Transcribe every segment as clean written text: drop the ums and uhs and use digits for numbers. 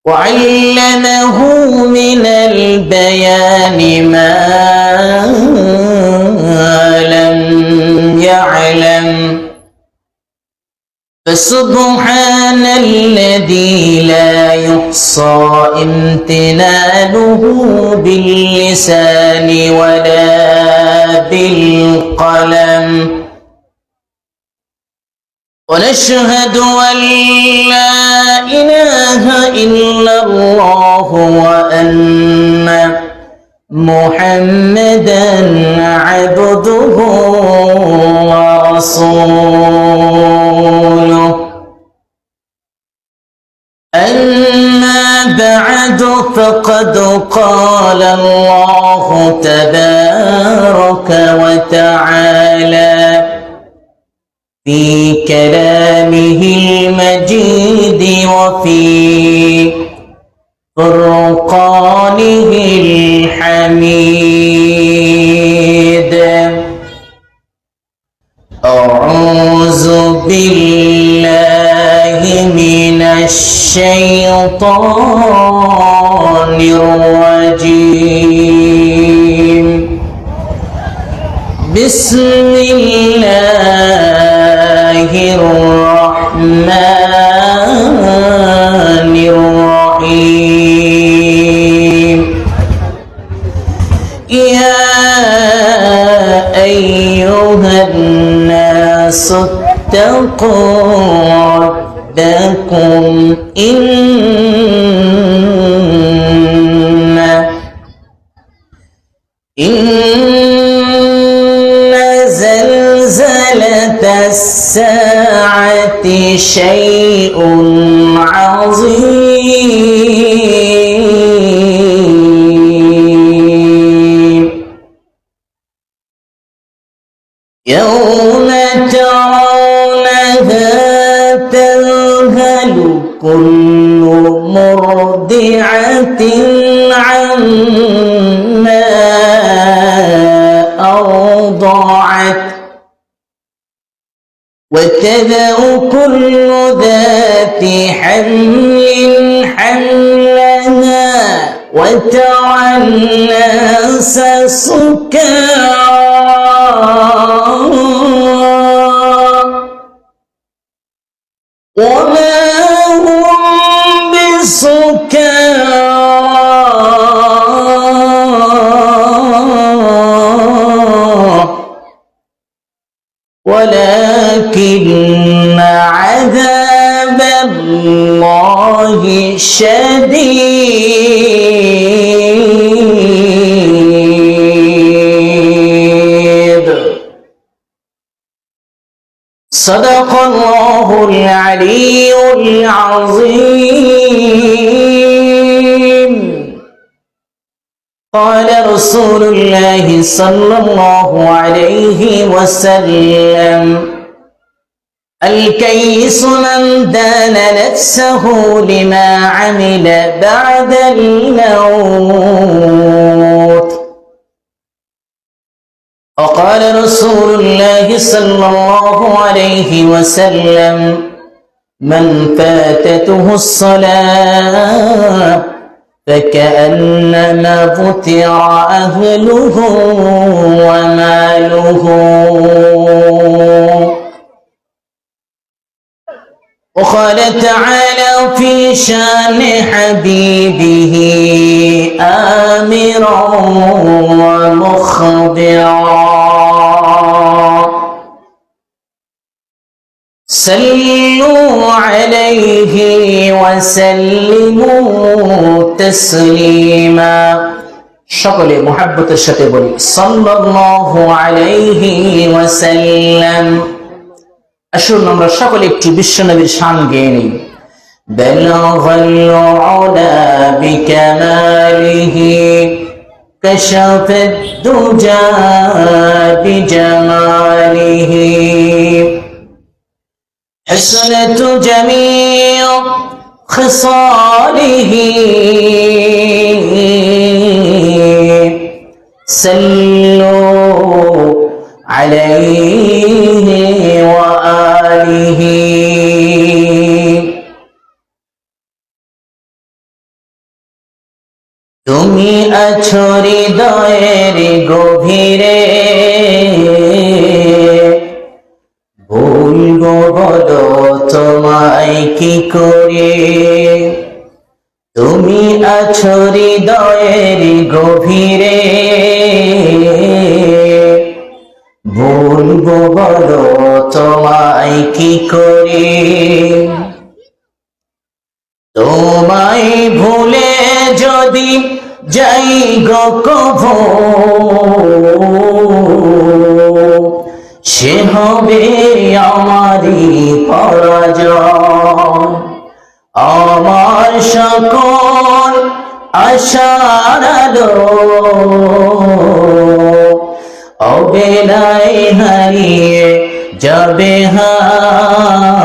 وعلمه من البيان ما لم يعلم فسبحان الذي لا يحصى امتنانه باللسان ولا بالقلم ونشهد أن لا إله إلا الله وأن محمدا عبده ورسوله أما بعد فقد قال الله تبارك وتعالى في كلامه المجيد وفي فرقانه الحميد أعوذ بالله من الشيطان الرجيم بسم الله الرحمن الرحيم يا أيها الناس اتقوا ربكم إن زلزلة الساعة شيء عظيم يوم ترونها تذهل كل مرضعة عما أرضعت وتذر كل ذات حمل حملها وترى الناس سكارى وما هم بسكارى ولكن عذاب الله شديد صدق الله العلي العظيم قال رسول الله صلى الله عليه وسلم الكيس من دان نفسه لما عمل بعد الموت وقال رسول الله صلى الله عليه وسلم من فاتته الصلاة فكأنما فتر أهله وماله وقال تعالى في شان حبيبه آمرا ومخبرا صلوا عليه وسلموا تسليما সকলে মুহাব্বতের সাথে বলি সাল্লাল্লাহু আলাইহি ওয়াসাল্লাম আসুন আমরা সকলে একটু বিশ্বনবীর শান গেয়ে নিই বালাগাল উলা বিকামালিহি কাশাফাদ দুজা বিজামালিহি حسنة جميع خصاله صلوا عليه وآله তুমি আছো হৃদয়ের গভীরে, ভুলবো বলো তোমায় কি করে। তুমি আছো হৃদয়ের গভীরে, ভুলবো বলো তোমায় কি করে। তোমায় ভুলে যদি যাই গো কভু, সে হবে আমারই পরাজয়। আমার সকল আশার আলো অবেলায় হারিয়ে যাবে, হায়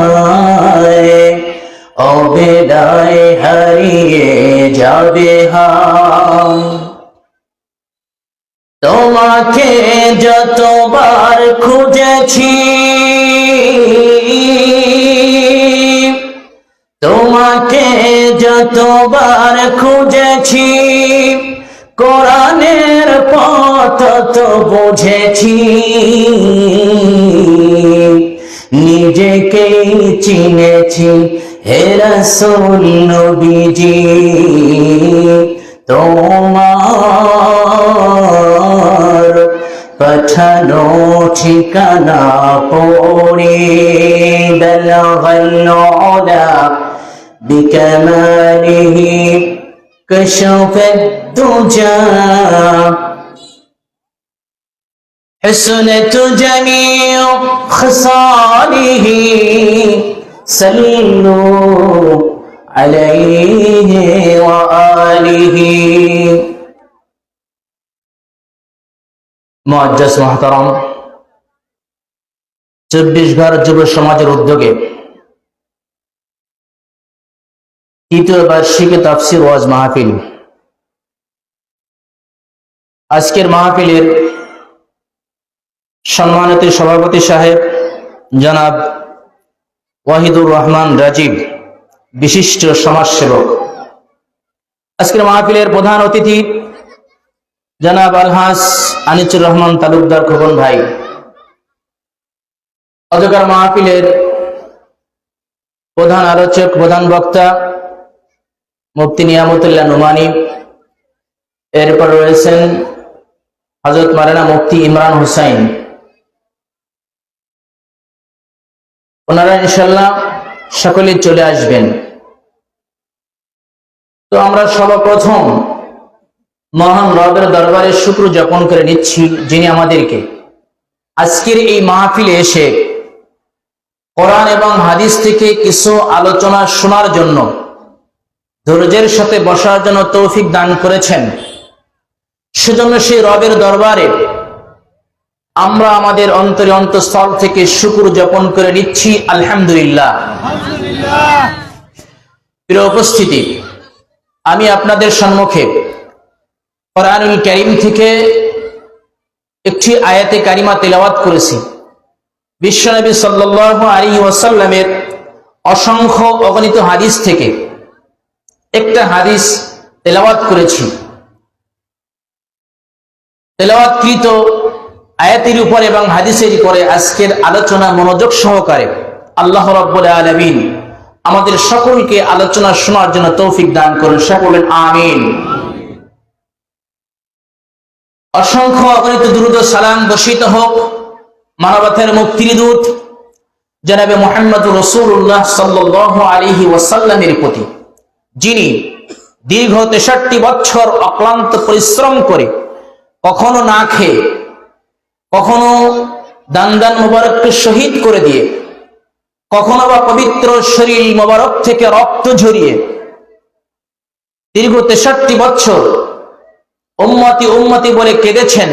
অবেলায় হারিয়ে যাবে, হায়। তোমাকে যতবার খুঁজেছি, তোমাকে যতবার খুঁজেছি, কোরআনের পথ তো বুঝেছি, নিজেকেই চিনেছি হে রাসূল নবীজি। তোমার পাঠানো ঠিকানা পড়ে বালাগাল উলা বিকামালিহি কাশাফাদ দুজা حسنت جميع خصاله صلوا عليه وآله। মুআজ্জাজ মুহতারাম, 24 ঘর যুব সমাজের উদ্যোগে তৃতীয় বার্ষিকী তাফসীর ওয়াজ মাহফিল। আজকের মাহফিলের সম্মানিত সভাপতি সাহেব জনাব ওয়াহিদুর রহমান রাজীব, বিশিষ্ট সমাজসেবক। আজকের মাহফিলের প্রধান অতিথি জনাব আলহাজ আনিসুর রহমান তালুকদার খোকন ভাই। আজকের মাহফিলের প্রধান আলোচক, প্রধান বক্তা মুফতি নিয়ামতুল্লাহ নুমানী। এরপর রয়েছেন হযরত মাওলানা মুফতি ইমরান হুসাইন। ওনারা ইনশাআল্লাহ সকলেই চলে আসবেন। তো আমরা সর্বপ্রথম মহান রবের দরবারে শুকর জ্ঞাপন করে নিচ্ছি, যিনি আমাদেরকে আজকের এই মাহফিলে এসে কোরআন এবং হাদিস থেকে কিছু আলোচনা শোনার জন্য, ধৈর্যের সাথে বসার জন্য তৌফিক দান করেছেন। সেজন্য সেই রবের দরবারে আমরা আমাদের অন্তরে অন্তঃস্থল থেকে শুকর জ্ঞাপন করে নিচ্ছি, আলহামদুলিল্লাহ। প্রিয় উপস্থিতি, আমি আপনাদের সম্মুখে কোরআনুল কারীম থেকে একটি আয়াতে কারিমা তেলাওয়াত করেছি। বিশ্বনবী সাল্লাল্লাহু আলাইহি ওয়াসাল্লামের অসংখ্য অগণিত হাদিস থেকে একটা হাদিস তেলাওয়াত করেছি। তেলাওয়াতকৃত আয়াতের উপর এবং হাদিসের উপরে আজকের আলোচনা মনোযোগ সহকারে আল্লাহ রাব্বুল আলামিন আমাদের সকলকে আলোচনা শোনার জন্য তৌফিক দান করুন। সকলের আমিন। অসংখ্য অগণিত দুরূদ ও সালাম বর্ষিত হোক মানবতার মুক্তির দূত জনাবে মুহাম্মদুর রাসূলুল্লাহ সাল্লাল্লাহু আলাইহি ওয়াসাল্লামের প্রতি, যিনি দীর্ঘ 63 বছর অক্লান্ত পরিশ্রম করে, কখনো না খেয়ে, কখনো দান মোবারককে শহীদ করে দিয়ে, কখনো বা পবিত্র শরীর মোবারক থেকে রক্ত ঝরিয়ে দীর্ঘ 63 বছর উম্মতি উম্মতি বলে কেঁদেছেন।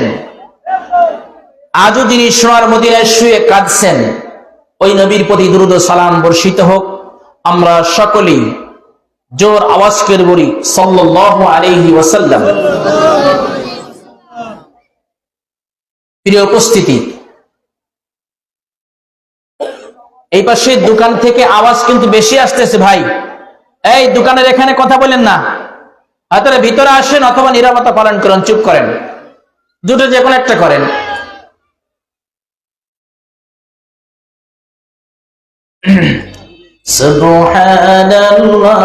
আজও যিনি সোনার মদিনায় শুয়ে কাঁদছেন, ওই নবীর প্রতি দুরূদ ও সালাম বর্ষিত হোক। আমরা সকলেই জোর আওয়াজ করে বলি সাল্লাল্লাহু আলাইহি ওয়াসাল্লাম। প্রিয় উপস্থিতি, এই পাশে দোকান থেকে আওয়াজ কিন্তু বেশি আসতেছে ভাই। এই দোকানের এখানে কথা বলেন না, আপনারা ভিতরে আসেন অথবা নীরবতা পালন করেন, চুপ করেন, দুটো যে কোনো একটা করেন। সুবহানাল্লাহ,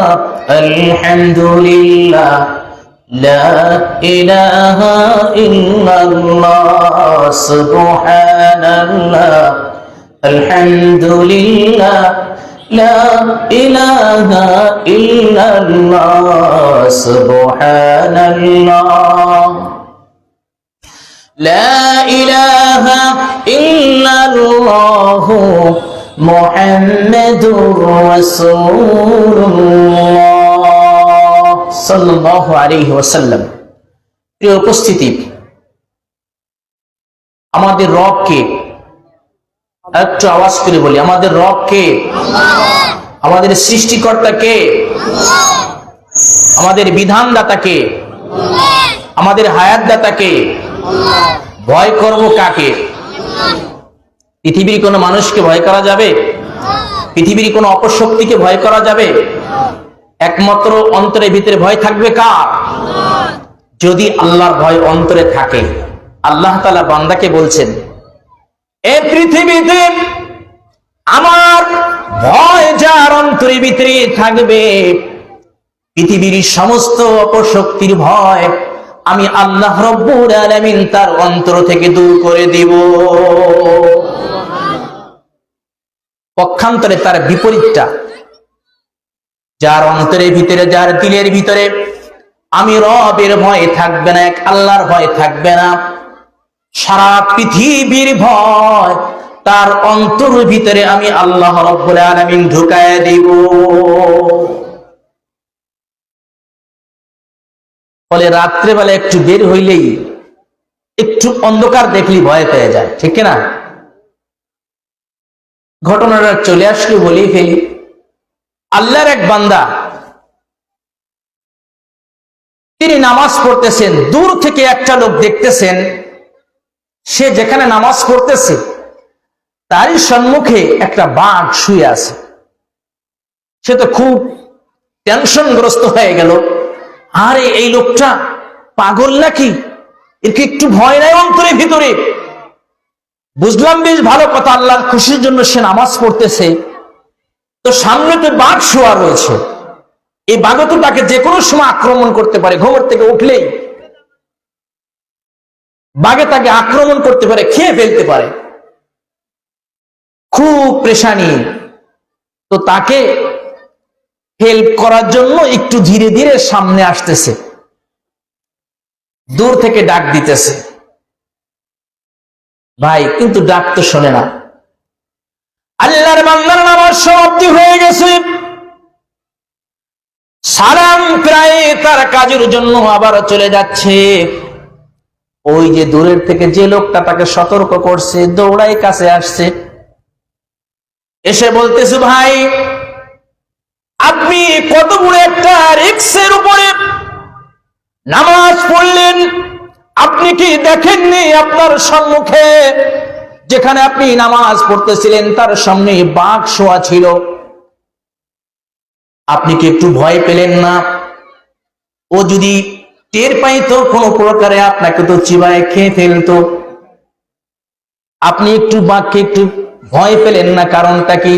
আলহামদুলিল্লাহ, লা ইলাহা ইল্লাল্লাহ, সুবহানাল্লাহ, আলহামদুলিল্লাহ, লা ইলাহা ইল্লাল্লাহ, সুবহানাল্লাহ, লা ইলাহা ইল্লাল্লাহ, মুহাম্মাদুর রাসূলুল্লাহ সাল্লাল্লাহু আলাইহি ওয়াসাল্লাম। প্রিয় উপস্থিতি, আমাদের রব কে? একটু আওয়াজ করে বলি, আমাদের রব কে? আমাদের সৃষ্টিকর্তা কে? আমাদের বিধানদাতা কে? আমাদের হায়াতদাতা কে? ভয় করব কাকে? পৃথিবীর কোন মানুষকে ভয় করা যাবে? পৃথিবীর কোন অপশক্তিকে ভয় করা যাবে? একমাত্র অন্তরের ভিতরে ভয় থাকবে কার? যদি আল্লাহর ভয় অন্তরে থাকে। আল্লাহ তাআলা বান্দাকে বলছেন, এই পৃথিবীতে আমার ভয় যার অন্তরের ভিতরে থাকবে, পৃথিবীর সমস্ত অপশক্তির ভয় আমি আল্লাহ রব্বুল আলামিন তার অন্তর থেকে দূর করে দিব। পক্ষান্তরে তার বিপরীতটা, যার অন্তরের ভিতরে, যার দিলের ভিতরে আমি রবের ভয় থাকবে না, এক আল্লাহর ভয় থাকবে না, সারা পৃথিবীর ভয় তার অন্তরের ভিতরে আমি আল্লাহ রব্বুল আলামিন ঢুকায় দিব। ফলে রাত্রেবেলা একটু বের হইলেই, একটু অন্ধকার দেখলেই ভয় পেয়ে যায়, ঠিক না? ঘটনাটা চলে আসলে বলেই ফেলি। আল্লাহর এক বান্দা, তিনি নামাজ পড়তেছেন, দূর থেকে একটা লোক দেখতেছেন, সে যেখানে নামাজ পড়তেছে তারই সম্মুখে একটা বাঘ শুয়ে আছে। সে তো খুব টেনশনগ্রস্ত হয়ে গেল, আরে এই লোকটা পাগল নাকি, এর কি একটু ভয় নাই অন্তরের ভিতরে? বুঝলাম বেশ ভালো কথা, আল্লাহর খুশির জন্য সে নামাজ পড়তেছে, তো সামনে তো বাঘ শোয়া রয়েছে, এই বাঘ তো তাকে যে কোনো সময় আক্রমণ করতে পারে, ঘুমের থেকে উঠলেই বাঘে তাকে আক্রমণ করতে পারে, খেয়ে ফেলতে পারে। খুব পেরেশানি, তো তাকে হেল্প করার জন্য একটু ধীরে ধীরে সামনে আসতেছে, দূর থেকে ডাক দিতেছে, ভাই, কিন্তু ডাক তো শোনে না। আল্লাহর বান্দার নামাজ সমাপ্তি হয়ে গেছে, সালাম প্রায় তার কাজের জন্য আবার চলে যাচ্ছে। ওই যে দূরের থেকে যে লোকটা তাকে সতর্ক করছে, দৌড়াই কাছে আসছে, এসে বলতেছে, ভাই, আপনি কত বড় একটা রিস্কের উপরে নামাজ পড়লেন, আপনি কি দেখেননি আপনার সম্মুখে যেখানে আপনি নামাজ পড়তেছিলেন তার সামনে বাঘ শোয়া ছিল? আপনি কি একটু ভয় পেলেন না? ও যদি টের পাইতো কোনো প্রকারে আপনাকে তো চিবায় খেয়ে ফেলতো। আপনি একটু বাঘকে একটু ভয় পেলেন না, কারণটা কি?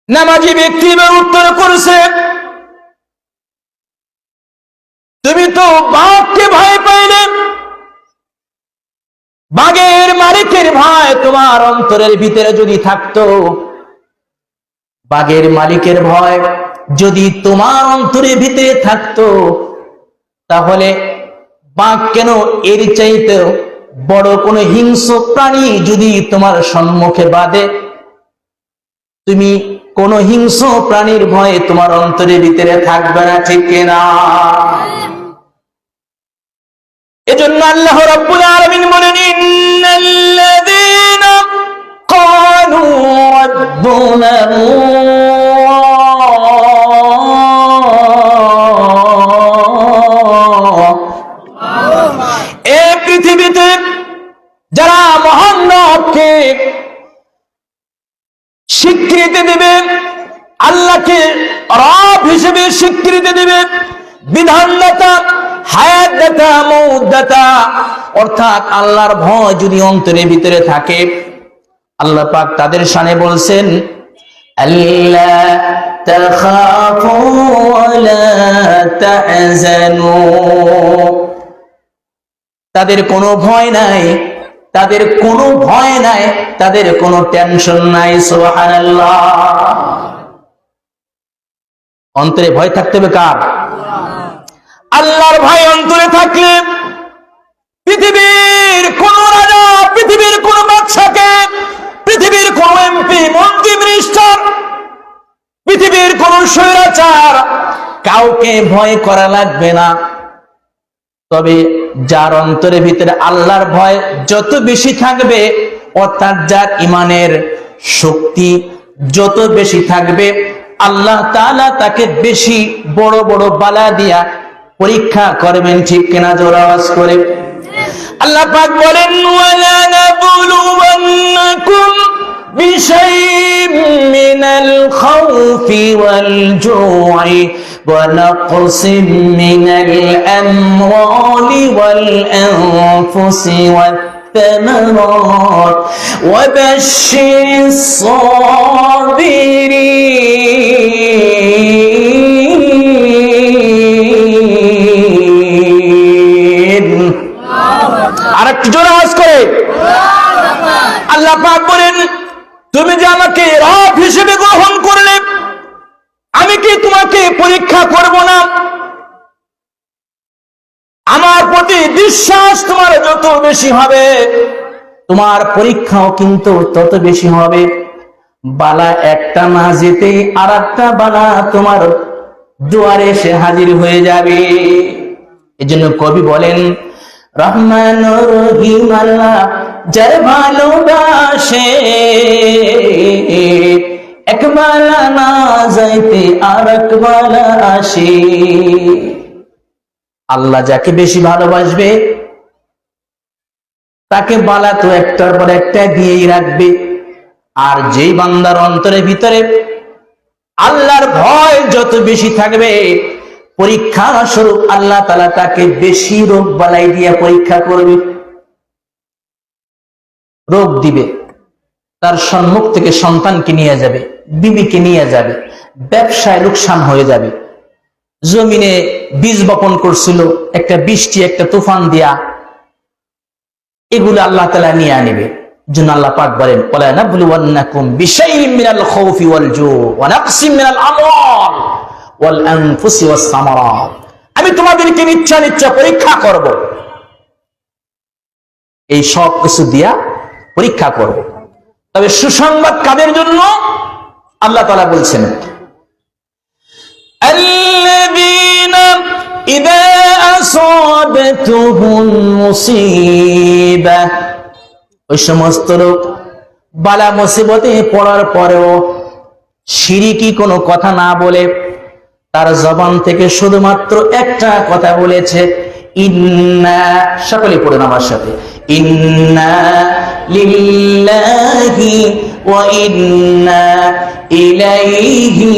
নামাজি ব্যক্তি এবার উত্তর করেছে, তুমি তো বাঘকে ভয় পাইলে, বাঘের মালিকের ভয় তোমার অন্তরের ভিতরে যদি থাকতো, বাঘের মালিকের ভয় যদি তোমার অন্তরের ভিতরে থাকতো, তাহলে বাঘ কেন এর চাইতে বড় কোনো হিংস্র প্রাণী যদি তোমার সম্মুখে বাঁধে, তুমি কোন হিংস্র প্রাণীর ভয়ে তোমার অন্তরের ভিতরে থাকবে না, ঠিক কিনা? এজন্য আল্লাহ রাব্বুল আলামিন বলেন, ইন্নাল্লাযীনা ক্বালু রাব্বুনাল্লাহ, এই পৃথিবীতে যারা মহান রবকে স্বীকৃতি দেবে, আল্লাহকে রব হিসেবে স্বীকৃতি দেবে, বিধানদাতা, হায়াতদাতা, মউতদাতা, অর্থাৎ আল্লাহর ভয় যদি অন্তরের ভিতরে থাকে, আল্লাহ পাক তাদের শানে বলছেন আল্লা তাখাফু ওয়ালা তাহজানু, তাদের কোনো ভয় নাই, তাদের কোনো ভয় নাই, তাদের কোনো টেনশন নাই। সুবহানাল্লাহ। অন্তরে ভয় থাকতে হবে কার? আল্লাহর ভয় অন্তরে থাকলে পৃথিবীর কোন রাজা, পৃথিবীর কোন বাদশাকে, পৃথিবীর কোন এমপি, মন্ত্রী, মিনিস্টার, পৃথিবীর কোন স্বৈরাচার, কাউকে ভয় করা লাগবে না। তবে যার অন্তরের ভিতরে আল্লাহর ভয় যত বেশি থাকবে, অর্থাৎ যার ইমানের শক্তি যত বেশি থাকবে, আল্লাহ তাআলা তাকে বেশি বড় বড় বালা দিয়া পরীক্ষা করবেন। ঠিক কিনা? জোরে আওয়াজ করে আল্লাহ পাক বলেন ওয়ালা নাবলুওয়ান্নাকুম বিশাইইম মিনাল খাউফি ওয়াল জু'i ওয়া নাকসিম মিনাল আমওয়ালি ওয়াল আনফুসি ওয়াত الثمرات وبشر الصابرين। আরেকটু জোরে আওয়াজ করে আল্লাহ পাক বলেন তুমি যে আমাকে রব হিসেবে গ্রহণ করলে, আমি কি তোমাকে পরীক্ষা করব না? আমার প্রতি বিশ্বাস তোমার যত বেশি হবে, তোমার পরীক্ষাও কিন্তু তত বেশি হবে। বালা একটা না যেতে আর একটা বালা তোমার দুয়ারে এসে হাজির হয়ে যাবে। এজন্য কবি বলেন রহমান রহিম আল্লাহ যার ভালোবাসে, এক বালা না যাইতে আর এক বালা আসে। আল্লাহ যাকে বেশি ভালোবাসবে তাকে বালা তো একটার পর একটা দিয়েই রাখবে। আর যেই বান্দার অন্তরের ভিতরে আল্লাহর ভয় যত বেশি থাকবে, পরীক্ষা স্বরূপ আল্লাহ তাআলা তাকে বেশি রোগ বালাই দিয়ে পরীক্ষা করবে, রোগ দিবে। তার সম্মুখ থেকে সন্তানকে নিয়ে যাবে, বিবিকে নিয়ে যাবে, ব্যবসায় লোকসান হয়ে যাবে। জমিনে বীজ বপন করছিল, একটা বৃষ্টি, একটা তুফান দিয়া এগুলো আল্লাহ তাআলা নিয়ে আনবে। জন্য আল্লাহ পাক বলেন ওয়ালা নাবলুওয়ান্নাকুম বিশাইইম মিনাল খাউফি ওয়াল জু'i ওয়া নাকসিম মিনাল আমওয়াল ওয়াল আনফুসি ওয়াস সামারাত, আমি তোমাদেরকে নিশ্চয় নিশ্চয় পরীক্ষা করব, এই সব কিছু দিয়া পরীক্ষা করব। তবে সুসংবাদ কাদের জন্য? আল্লাহ তাআলা বলছেন الذين إذا أصابتهم مصيبة, ওই সমস্ত লোক বালা মুসিবতে পড়ার পরেও শিরকি কোনো কথা না বলে তার জবান থেকে শুধুমাত্র একটা কথা বলেছে ইন্না, সকলে পড়েন আমার সাথে, ইন্না লিল্লাহি ওয়া ইন্না ইলাইহি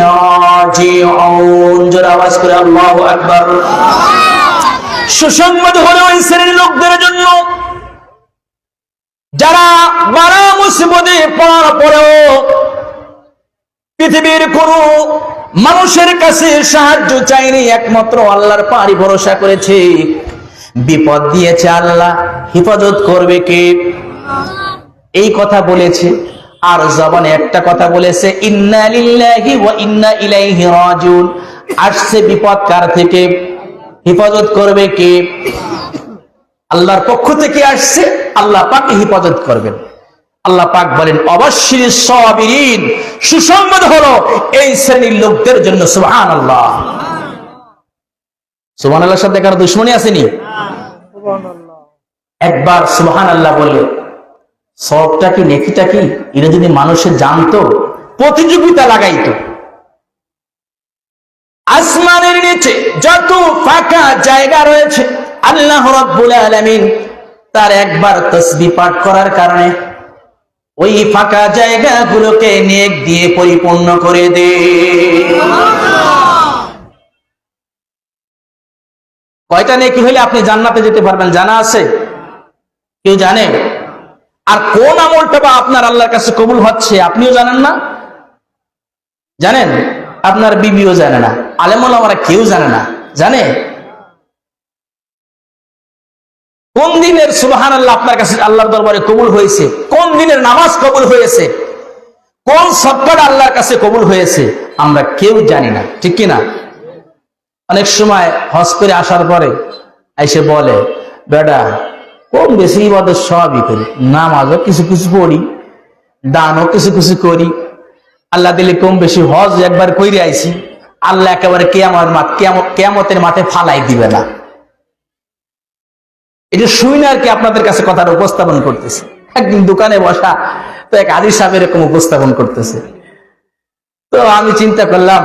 রাজিউন। জোরে আওয়াজ করে আল্লাহু আকবার। সুসংবাদ হলো ওই শ্রেণীর লোকদের জন্য যারা বালা মুসিবতে পড়ার পরেও পৃথিবীর কোন মানুষের কাছে সাহায্য চাইনি, একমাত্র আল্লাহর পারি ভরসা করেছে। বিপদ দিয়েছে আল্লাহ, হেফাজত করবে কে? এই কথা বলেছে। আর জবানে একটা কথা বলেছে ইন্না লিল্লাহি ওয়া ইন্না ইলাইহি রাজিউন। আসছে বিপদ কার থেকে? হেফাজত করবে কে? আল্লাহর পক্ষ থেকে আসছে, আল্লাহ পাক হেফাজত করবেন। আল্লাহ পাক বলেন অবশ্যই সাবিরিন, সুসংবাদ হলো এই শ্রেণীর লোকদের জন্য। সুবহানাল্লাহ। সুবহানাল্লাহর সাথে কারো দুশমনী আসেনি? একবার সুবহানাল্লাহ বললে সবটা কি নেকিটা কি এটা যদি মানুষের জানতো, প্রতিযোগিতা লাগাইতো। আসমানের নিচে যত ফাঁকা জায়গা রয়েছে আল্লাহ রাব্বুল আলামিন তার একবার তাসবিহ পাঠ করার কারণে ওই ফাঁকা জায়গাগুলোকে নেক দিয়ে পরিপূর্ণ করে দে। কয়টা নেকি হলে আপনি জান্নাতে যেতে পারবেন জানা আছে? কেউ জানে? আর কোন আমলটা বা আপনার আল্লাহর কাছে কবুল হচ্ছে আপনিও জানেন না? জানেন? আপনার বিবিও জানে না, আলেম ওলামারা কেউ জানে না। জানে কোন দিনের সুবহানাল্লাহ আপনার কাছে আল্লাহর দরবারে কবুল হয়েছে, কোন দিনের নামাজ কবুল হয়েছে, কোন সদকাটা আল্লাহর কাছে কবুল হয়েছে আমরা কেউ জানি না, ঠিক কিনা? অনেক সময় হজ করে আসার পরে এসে বলে, বেটা কম বেশি ইবাদত সবই করি, নামাজও কিছু কিছু পড়ি, দানও কিছু কিছু করি, আল্লাহ দিলে কম বেশি হজ একবার কইরে আইছি, আল্লাহ একেবারে কেয়ামতের মাঠে ফালাই দিবে না। এটা শুনে আর কি আপনাদের কাছে কথাটা উপস্থাপন করতেছে। একদিন দোকানে বসা তো এক হাজী সাহেব এরকম উপস্থাপন করতেছে, তো আমি চিন্তা করলাম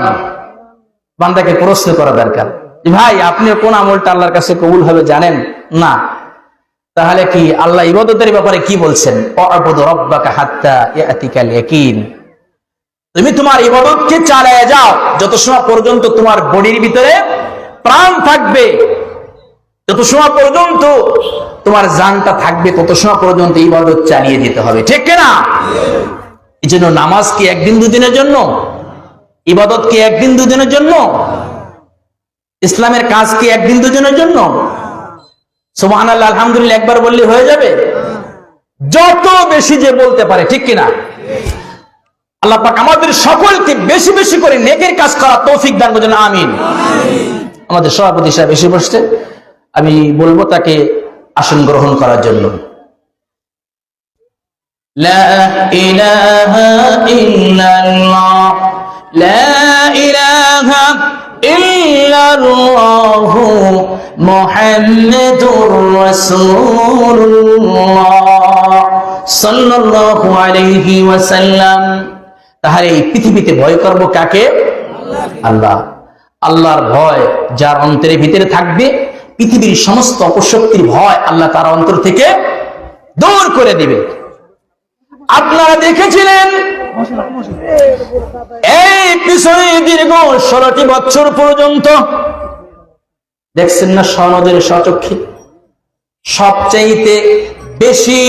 বান্দাকে প্রশ্ন করা দরকার, ভাই আপনি কোন আমলটা আল্লাহর কাছে কবুল হবে জানেন না? তাহলে কি আল্লাহ ইবাদতের ব্যাপারে কি বলছেন? ওয়াবুদ রাব্বাকা হাত্তা ইয়াতিকাল ইয়াকিন, তুমি তোমার ইবাদতকে চালিয়ে যাও যত সময় পর্যন্ত তোমার বডির ভিতরে প্রাণ থাকবে, যত সময় পর্যন্ত তোমার জানটা থাকবে তত সময় পর্যন্ত ইবাদত চালিয়ে যেতে হবে, ঠিক কিনা? এই জন্য নামাজ কি একদিন দুদিনের জন্য? ইবাদত কি একদিন দুদিনের জন্য? ইসলামের কাজ কি একদিন দুদিনের জন্য? সুবহানাল্লাহ আলহামদুলিল্লাহ একবার বললে হয়ে যাবে? যত বেশি যে বলতে পারে, ঠিক কিনা? আল্লাহ পাক আমাদের সকলকে বেশি বেশি করে নেকের কাজ করা তৌফিক দান করুন, আমিন। আমাদের সভাপতি সাহেব এসে বসছে, আমি বলবো তাকে আসন গ্রহণ করার জন্য। লা ইলাহা ইল্লাল্লাহ, লা ইলাহা ইল্লাল্লাহ মুহাম্মাদুর রাসূলুল্লাহ সাল্লাল্লাহু আলাইহি ওয়াসাল্লাম। তাহলে এই পৃথিবীতে ভয় করব কাকে? আল্লাহ। আল্লাহর ভয় যার অন্তরের ভিতরে থাকবে, পৃথিবীর সমস্ত অপশক্তির ভয় আল্লাহ তার অন্তর থেকে দূর করে দিবে। আপনারা দেখেছিলেন এই পিছনে দীর্ঘ 16টি বছর পর্যন্ত দেখছেন না সনদের সচক্ষে সবচাইতে বেশি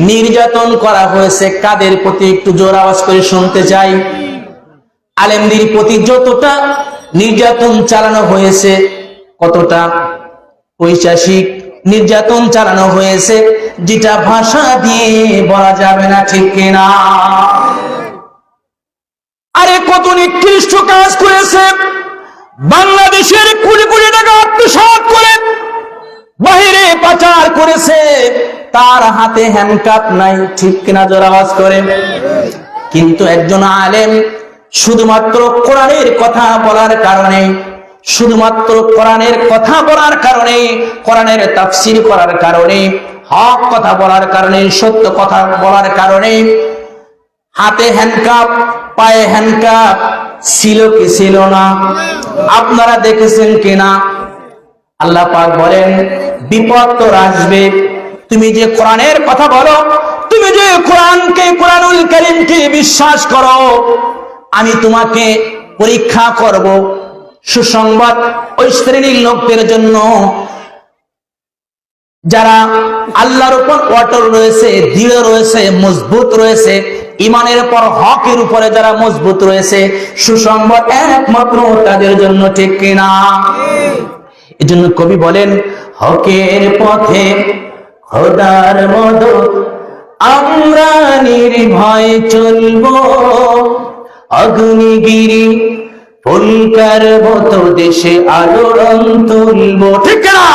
নির্যাতন করা হয়েছে কাদের প্রতি? একটু জোর আওয়াজ করে শুনতে চাই। আলেমদের প্রতি যতটা নির্যাতন চালানো হয়েছে, কতটা পৈশাচিক নির্যাতন চালানো হয়েছে যেটা ভাষা দিয়ে বলা যাবে না, ঠিক কিনা? আরে কত নিকৃষ্ট কাজ করেছে, বাংলাদেশের কোটি কোটি টাকা আত্মসাৎ করে বাহিরে পাচার করেছে, তার হাতে হ্যান্ডকাপ নাই, ঠিক কিনা? জোর আওয়াজ করে। কিন্তু একজন আলেম শুধুমাত্র কোরআনের কথা বলার কারণে, শুধুমাত্র কোরআনের কথা বলার কারণে, কোরআনের তাফসীর করার কারণে, হক কথা বলার কারণে, সত্য কথা বলার কারণে হাতে হ্যান্ডকাপ, পায়ে হ্যান্ডকাপ ছিল কি ছিল না? আপনারা দেখেছেন কিনা? আল্লাহ পাক বলেন বিপদ তো আসবে, তুমি যে কোরআনের কথা বলো, তুমি যে কোরআনকে, কোরআনুল কারীমকে বিশ্বাস করো, আমি তোমাকে পরীক্ষা করব। সুসংবাদ ওই শ্রেণীর লোকদের জন্য যারা আল্লাহর উপর অটল রয়েছে, দৃঢ় রয়েছে, মজবুত রয়েছে, ইমানের উপর হকের উপরে যারা মজবুত রয়েছে, সুসংবাদ একমাত্র তাদের জন্য, ঠিক কিনা? এজন্য কবি বলেন হকের পথে খোদার মদদ আমরা নির্ভয় চলবো, অগ্নিগিরি ফুলকার মতো দেশে আলোড়ন তুলবো, ঠিক না?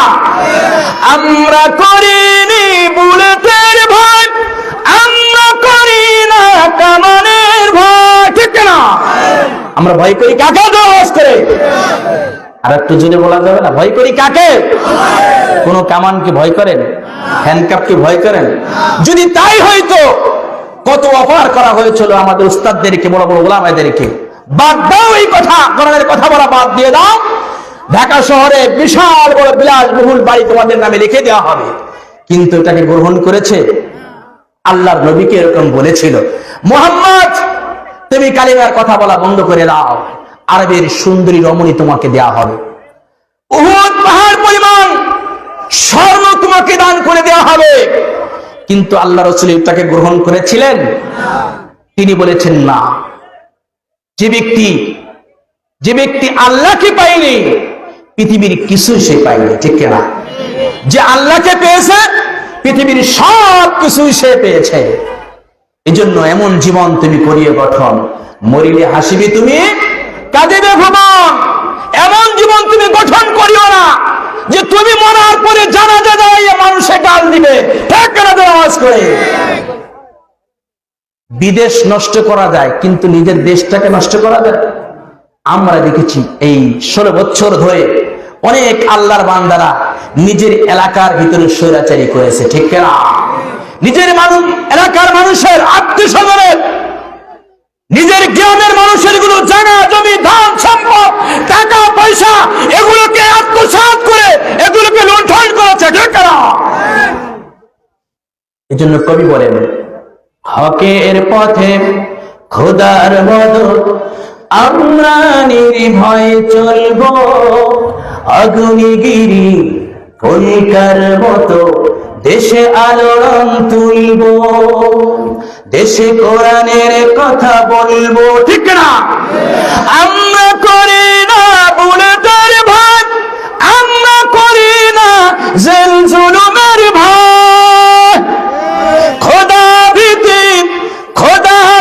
আমরা করিনি বুলেটের ভয়, আমরা করি না কামানের ভয়, ঠিক না? আমরা ভয় করি কাকে? দোষ করে আর একটু জোরে বলা যাবে না? ভয় করি কাকে? কোন কামানকে ভয় করেন? হ্যান্ডকাপকে ভয় করেন? যদি তাই হয়তো কত অফার করা হয়েছিল আমাদের উস্তাদদেরকে, বড় বড় ওলামাদেরকে, বাদ দাও এই কথা, কোরআনের কথা বলা বাদ দিয়ে দাও, ঢাকা শহরে বিশাল বড় বিলাসবহুল বাড়ি তোমাদের নামে লিখে দেওয়া হবে। কিন্তু এটাকে গ্রহণ করেছে? আল্লাহর নবীকে এরকম বলেছিল, মুহাম্মদ তুমি কালিমার কথা বলা বন্ধ করে দাও, আরবের সুন্দরী রমণী তোমাকে দেয়া হবে। উহুদ পাহাড় পরিমাণ স্বর্ণ তোমাকে দান করে দেওয়া হবে। কিন্তু আল্লাহ রাসূল তাকে গ্রহণ করেছিলেন? তিনি বলেছেন না। যে ব্যক্তি আল্লাহকে পায়নি, পৃথিবীর কিছু সে পায়নি, ঠিক না? যে আল্লাহকে পেয়েছে, পৃথিবীর সব কিছুই সে পেয়েছে। এজন্য এমন জীবন তুমি করিয়ে গঠন, মরিলে হাসিবি তুমি, কাঁদিবে ভুবন। এমন জীবন তুমি গঠন করিও না যে তুমি মরার পরে জানাজা দাঁড়িয়ে মানুষে গাল দিবে, ঠিক না? আওয়াজ করে। বিদেশ নষ্ট করা যায়, কিন্তু নিজের দেশটাকে নষ্ট করা যায়? আমরা দেখেছি এই 16 বছর ধরে অনেক আল্লাহর বান্দারা নিজের এলাকার ভিতরে স্বৈরাচারী করেছে, ঠিক না? নিজের এলাকার মানুষের, আত্মীয়স্বজনের, নিজের গ্রামের মানুষের গুলো জায়গা জমি ধান সম্পদ টাকা পয়সা এগুলোকে আত্মসাৎ করে এগুলোকে লুণ্ঠন করেছে, ঠিক না? এই জন্য কবি বলেন, হকের পথে খোদার মদত আমরা নির্ভয়ে চলব, অগ্নিগিরি কলিকার মতো দেশে আলোড়ন তুলব, দেশে কোরআনের কথা বলবো, ঠিক না? আমরা করি না বুলেটের ভাগ, আমরা করি না জেল জুলুমের ভাগ। খোদা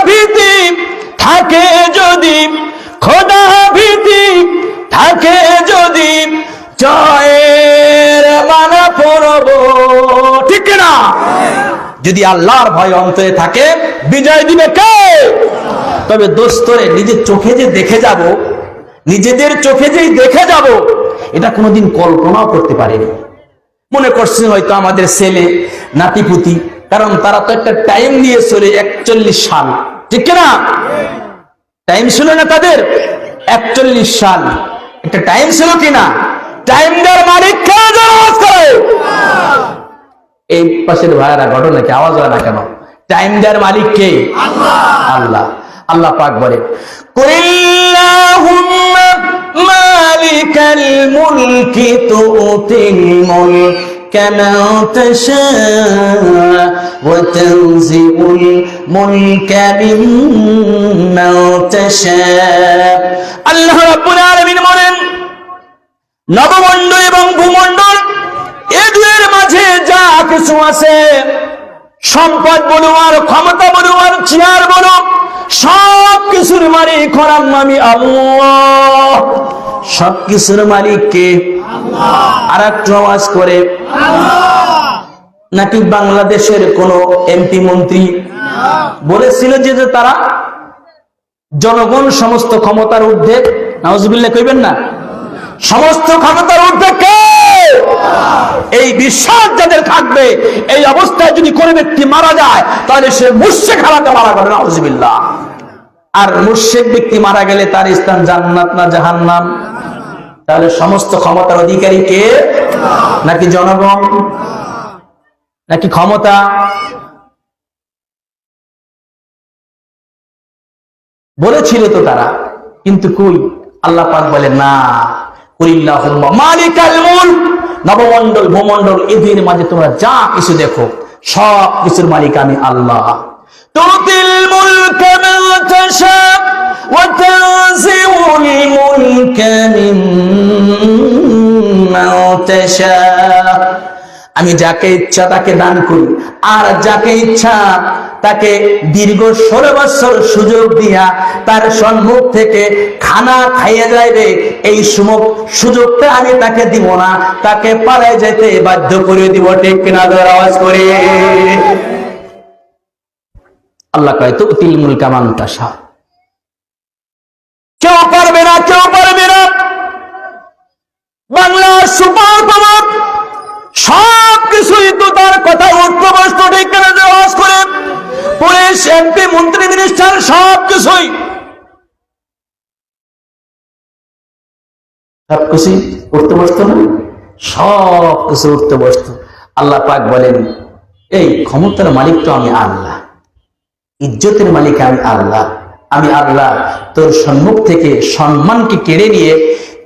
ভীতি থাকে যদি, খোদা ভীতি থাকে যদি, জয়ের মানা পড়ব, ঠিক না? যদি আল্লাহর ভয় অন্তরে থাকে, বিজয় দিবে কে? তবে দোস্তরে নিজের চোখে যে দেখে যাব, নিজেদের চোখে যেই দেখে যাব, এটা কোনোদিন কল্পনাও করতে পারেনি। মনে করছে হয়তো আমাদের ছেলে নাতিপুতি, কারণ তারা তো একটা টাইম দিয়ে চলে 41 সাল, ঠিক না? টাইম ছিল না তাদের 41 সাল, একটা টাইম ছিল কিনা? টাইম দেওয়ার মালিক কে? আওয়াজ করে। এই পাশের ভাইয়েরা ঘটনা কি আওয়াজ হয় না কেন? টাইম দেওয়ার মালিক কে? আল্লাহ। আল্লাহ পাক বলে, কুলিল্লাহুম্মা মালিকাল মুলকি তুতিল মুলকা মান তাশা ওয়া তানজিউল মুলকা মিম্মান তাশা। আল্লাহ রাব্বুল আলামিন বলেন, নবমণ্ডল এবং ভূমণ্ডল এ দুয়ের মাঝে যা কিছু আছে, সম্পদ বলো আর ক্ষমতা বলো আর চেয়ার বলো, সব কিছুর মালিক হলাম আমি আল্লাহ। সব কিছুর মালিক কে? আল্লাহ। আর একটু আওয়াজ করে আল্লাহ। নাকি বাংলাদেশের কোন এমপি মন্ত্রী বলেছিল যে তারা জনগণ সমস্ত ক্ষমতার ঊর্ধ্বে? নাউজুবিল্লাহ কইবেন না? সমস্ত ক্ষমতার ঊর্ধ্বে কে? এই বিশ্বাস যাদের থাকবে, এই অবস্থায় যদি কোন ব্যক্তি মারা যায়, তাহলে সে মুশরিক হালাতে মারা যাবে, নাউজুবিল্লাহ। আর মুশরিক ব্যক্তি মারা গেলে তার স্থান জান্নাত না জাহান্নাম? তাহলে সমস্ত ক্ষমতার অধিকারী কে? নাকি জনগণ, নাকি ক্ষমতা? বলেছিল তো তারা, কিন্তু কই? আল্লাহ পাক বলে না, কুলিল্লাহুম্মা মালিকাল মুলক, নবমণ্ডল ভূমণ্ডল এদের মাঝে তোমরা যা কিছু দেখো, সব কিছুর মালিক আমি আল্লাহ। তুতিল মুলকা মান তাশা ওয়া তানজিউল মুলকা মিম্মান তাশা। আমি যাকে ইচ্ছা তাকে দান করি, আর যাকে ইচ্ছা তাকে দীর্ঘ 16 বছর সুযোগ দিয়া তার সম্মুখ থেকে খানা খাইয়ে যাইবে, এই সুযোগটা আমি তাকে দিব না, তাকে পালায় যেতে বাধ্য করে দিব, ঠিক কিনা? আওয়াজ করে। আল্লাহ কয় তুতিল মুলকা মান তাশা। কেউ পারবে না, কেউ পারবে না। বাংলার সুপার পাওয়ার সব কিছুই তো তার কথা উঠতে বসত, ঠিক কিনা? আওয়াজ করে। পুলিশ, এমপি, মন্ত্রী, মিনিস্টার সব কিছুই উঠতে বসত না? সব কিছু উঠতে বসত। আল্লাহ পাক বলেন, এই ক্ষমতার মালিক তো আমি আল্লাহ, ইজ্জতের মালিক আমি আল্লাহ। আমি আল্লাহ তোর সম্মুখ থেকে সম্মানকে কেড়ে নিয়ে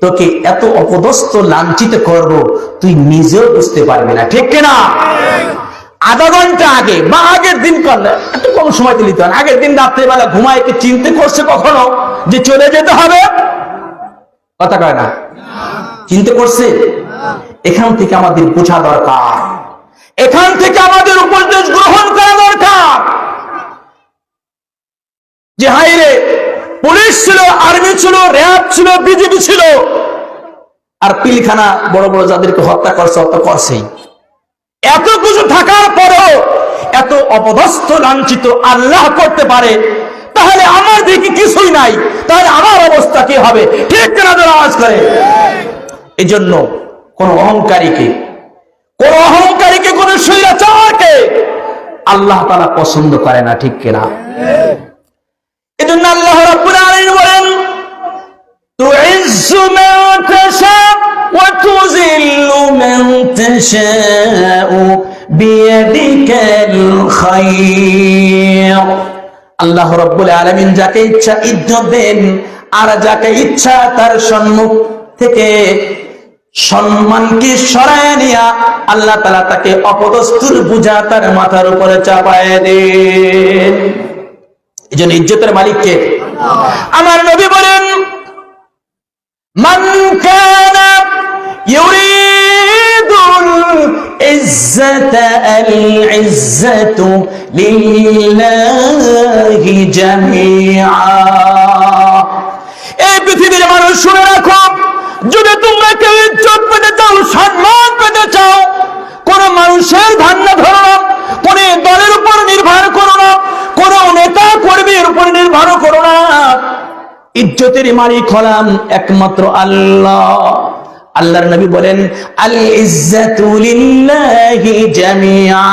তোকে এত অপদস্থ লাঞ্ছিত করব তুই নিজেও বুঝতে পারবি না, ঠিক কিনা? আধা ঘন্টা আগে বা আগের দিন করলে একটু কম সময় দিলি তো, আগের দিন রাত্রেবেলা ঘুমায় কি চিন্তা করছে কখনো যে চলে যেতে হবে? কথা কয় না, চিন্তা করছে? এখান থেকে আমাদের বোঝা দরকার, এখান থেকে আমাদের উপদেশ গ্রহণ করা দরকার যে হাই রে, পুলিশ ছিল, আর্মি ছিল, র্যাব ছিল, বিজেপি ছিল, আর পিলখানা বড় বড় যাদেরকে হত্যা করছেই। এত কিছু থাকার পরেও এত অপদস্থ লাঞ্ছিত আল্লাহ করতে পারে, তাহলে আমার দিকে কিছুই নাই, তাহলে আমার অবস্থা কি হবে? ঠিক কিনা? যারা আওয়াজ করে। এই জন্য কোন অহংকারীকে, কোন স্বৈরাচারকে আল্লাহ তাআলা পছন্দ করে না, ঠিক কিনা? এই জন্য আল্লাহ রাব্বুল আলামিন বলেন, তুইজ্জু মান তাশা ওয়া তুযিল্লু মান তাশাউ বিয়াদিকাল খায়র। আল্লাহ রাব্বুল আলামিন যাকে ইচ্ছা ইজ্জত দেন, আর যাকে ইচ্ছা তার সম্মুখ থেকে সম্মানকে সরায় নিয়া আল্লাহ তাআলা তাকে অপদস্থর বোঝা তার মাথার উপরে চাপায় দেন। এই জন্য ইজ্জতের মালিককে আমার নবী বলেন, মান কানা ইউরিদুল ইজ্জাতা আল ইজ্জাতু লিল্লাহি জামিআ। এই পৃথিবীর মানুষ শুনে রাখো, যদি তোমরা কেউ ইজ্জত পেতে চাও, সম্মান পেতে চাও, কোন মানুষের ধান্না ধরো না, কোন দলের উপর নির্ভর করো না, কোন নেতা কর্মীর উপর নির্ভর করো না। ইজ্জতের মালিক হলাম একমাত্র আল্লাহ। আল্লাহর নবী বলেন, আল ইজ্জাতু লিল্লাহি জামিআ।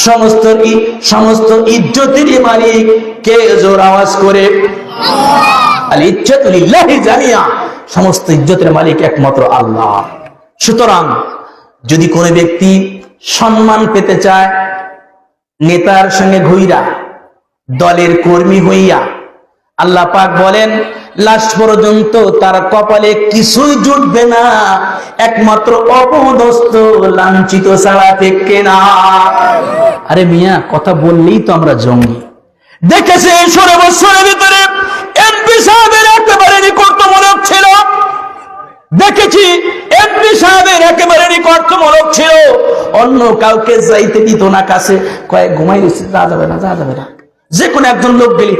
সমস্ত ইজ্জতের মালিক কে? জোর আওয়াজ করে আল ইজ্জাতু লিল্লাহি জামিআ। সমস্ত ইজ্জতের মালিক একমাত্র আল্লাহ। সুতরাং যদি কোনো ব্যক্তি সম্মান পেতে চায়, নেতার সঙ্গে ঘুইরা, দলের কর্মী হইয়া, আল্লাহ পাক বলেন লাস্ট পর্যন্ত তার কপালে কিছুই জুটবে না, একমাত্র অপদস্থ লাঞ্ছিত ছাড়া, থেকে না। আরে মিয়া, কথা বললেই তো আমরা জঙ্গি। দেখেছি 16 বছরের ভিতরে এমপি সাহেবের একেবারে নিকটতমূলক ছিল, দেখেছি এমপি সাহেবের একেবারে নিকটতমূলক ছিল, অন্য কাউকে যাইতে দিত না কাছে। কয়েক ঘুমাই দিচ্ছে, যা যাবে না, যা যাবে না। যে কোনো একজন লোক গেলি,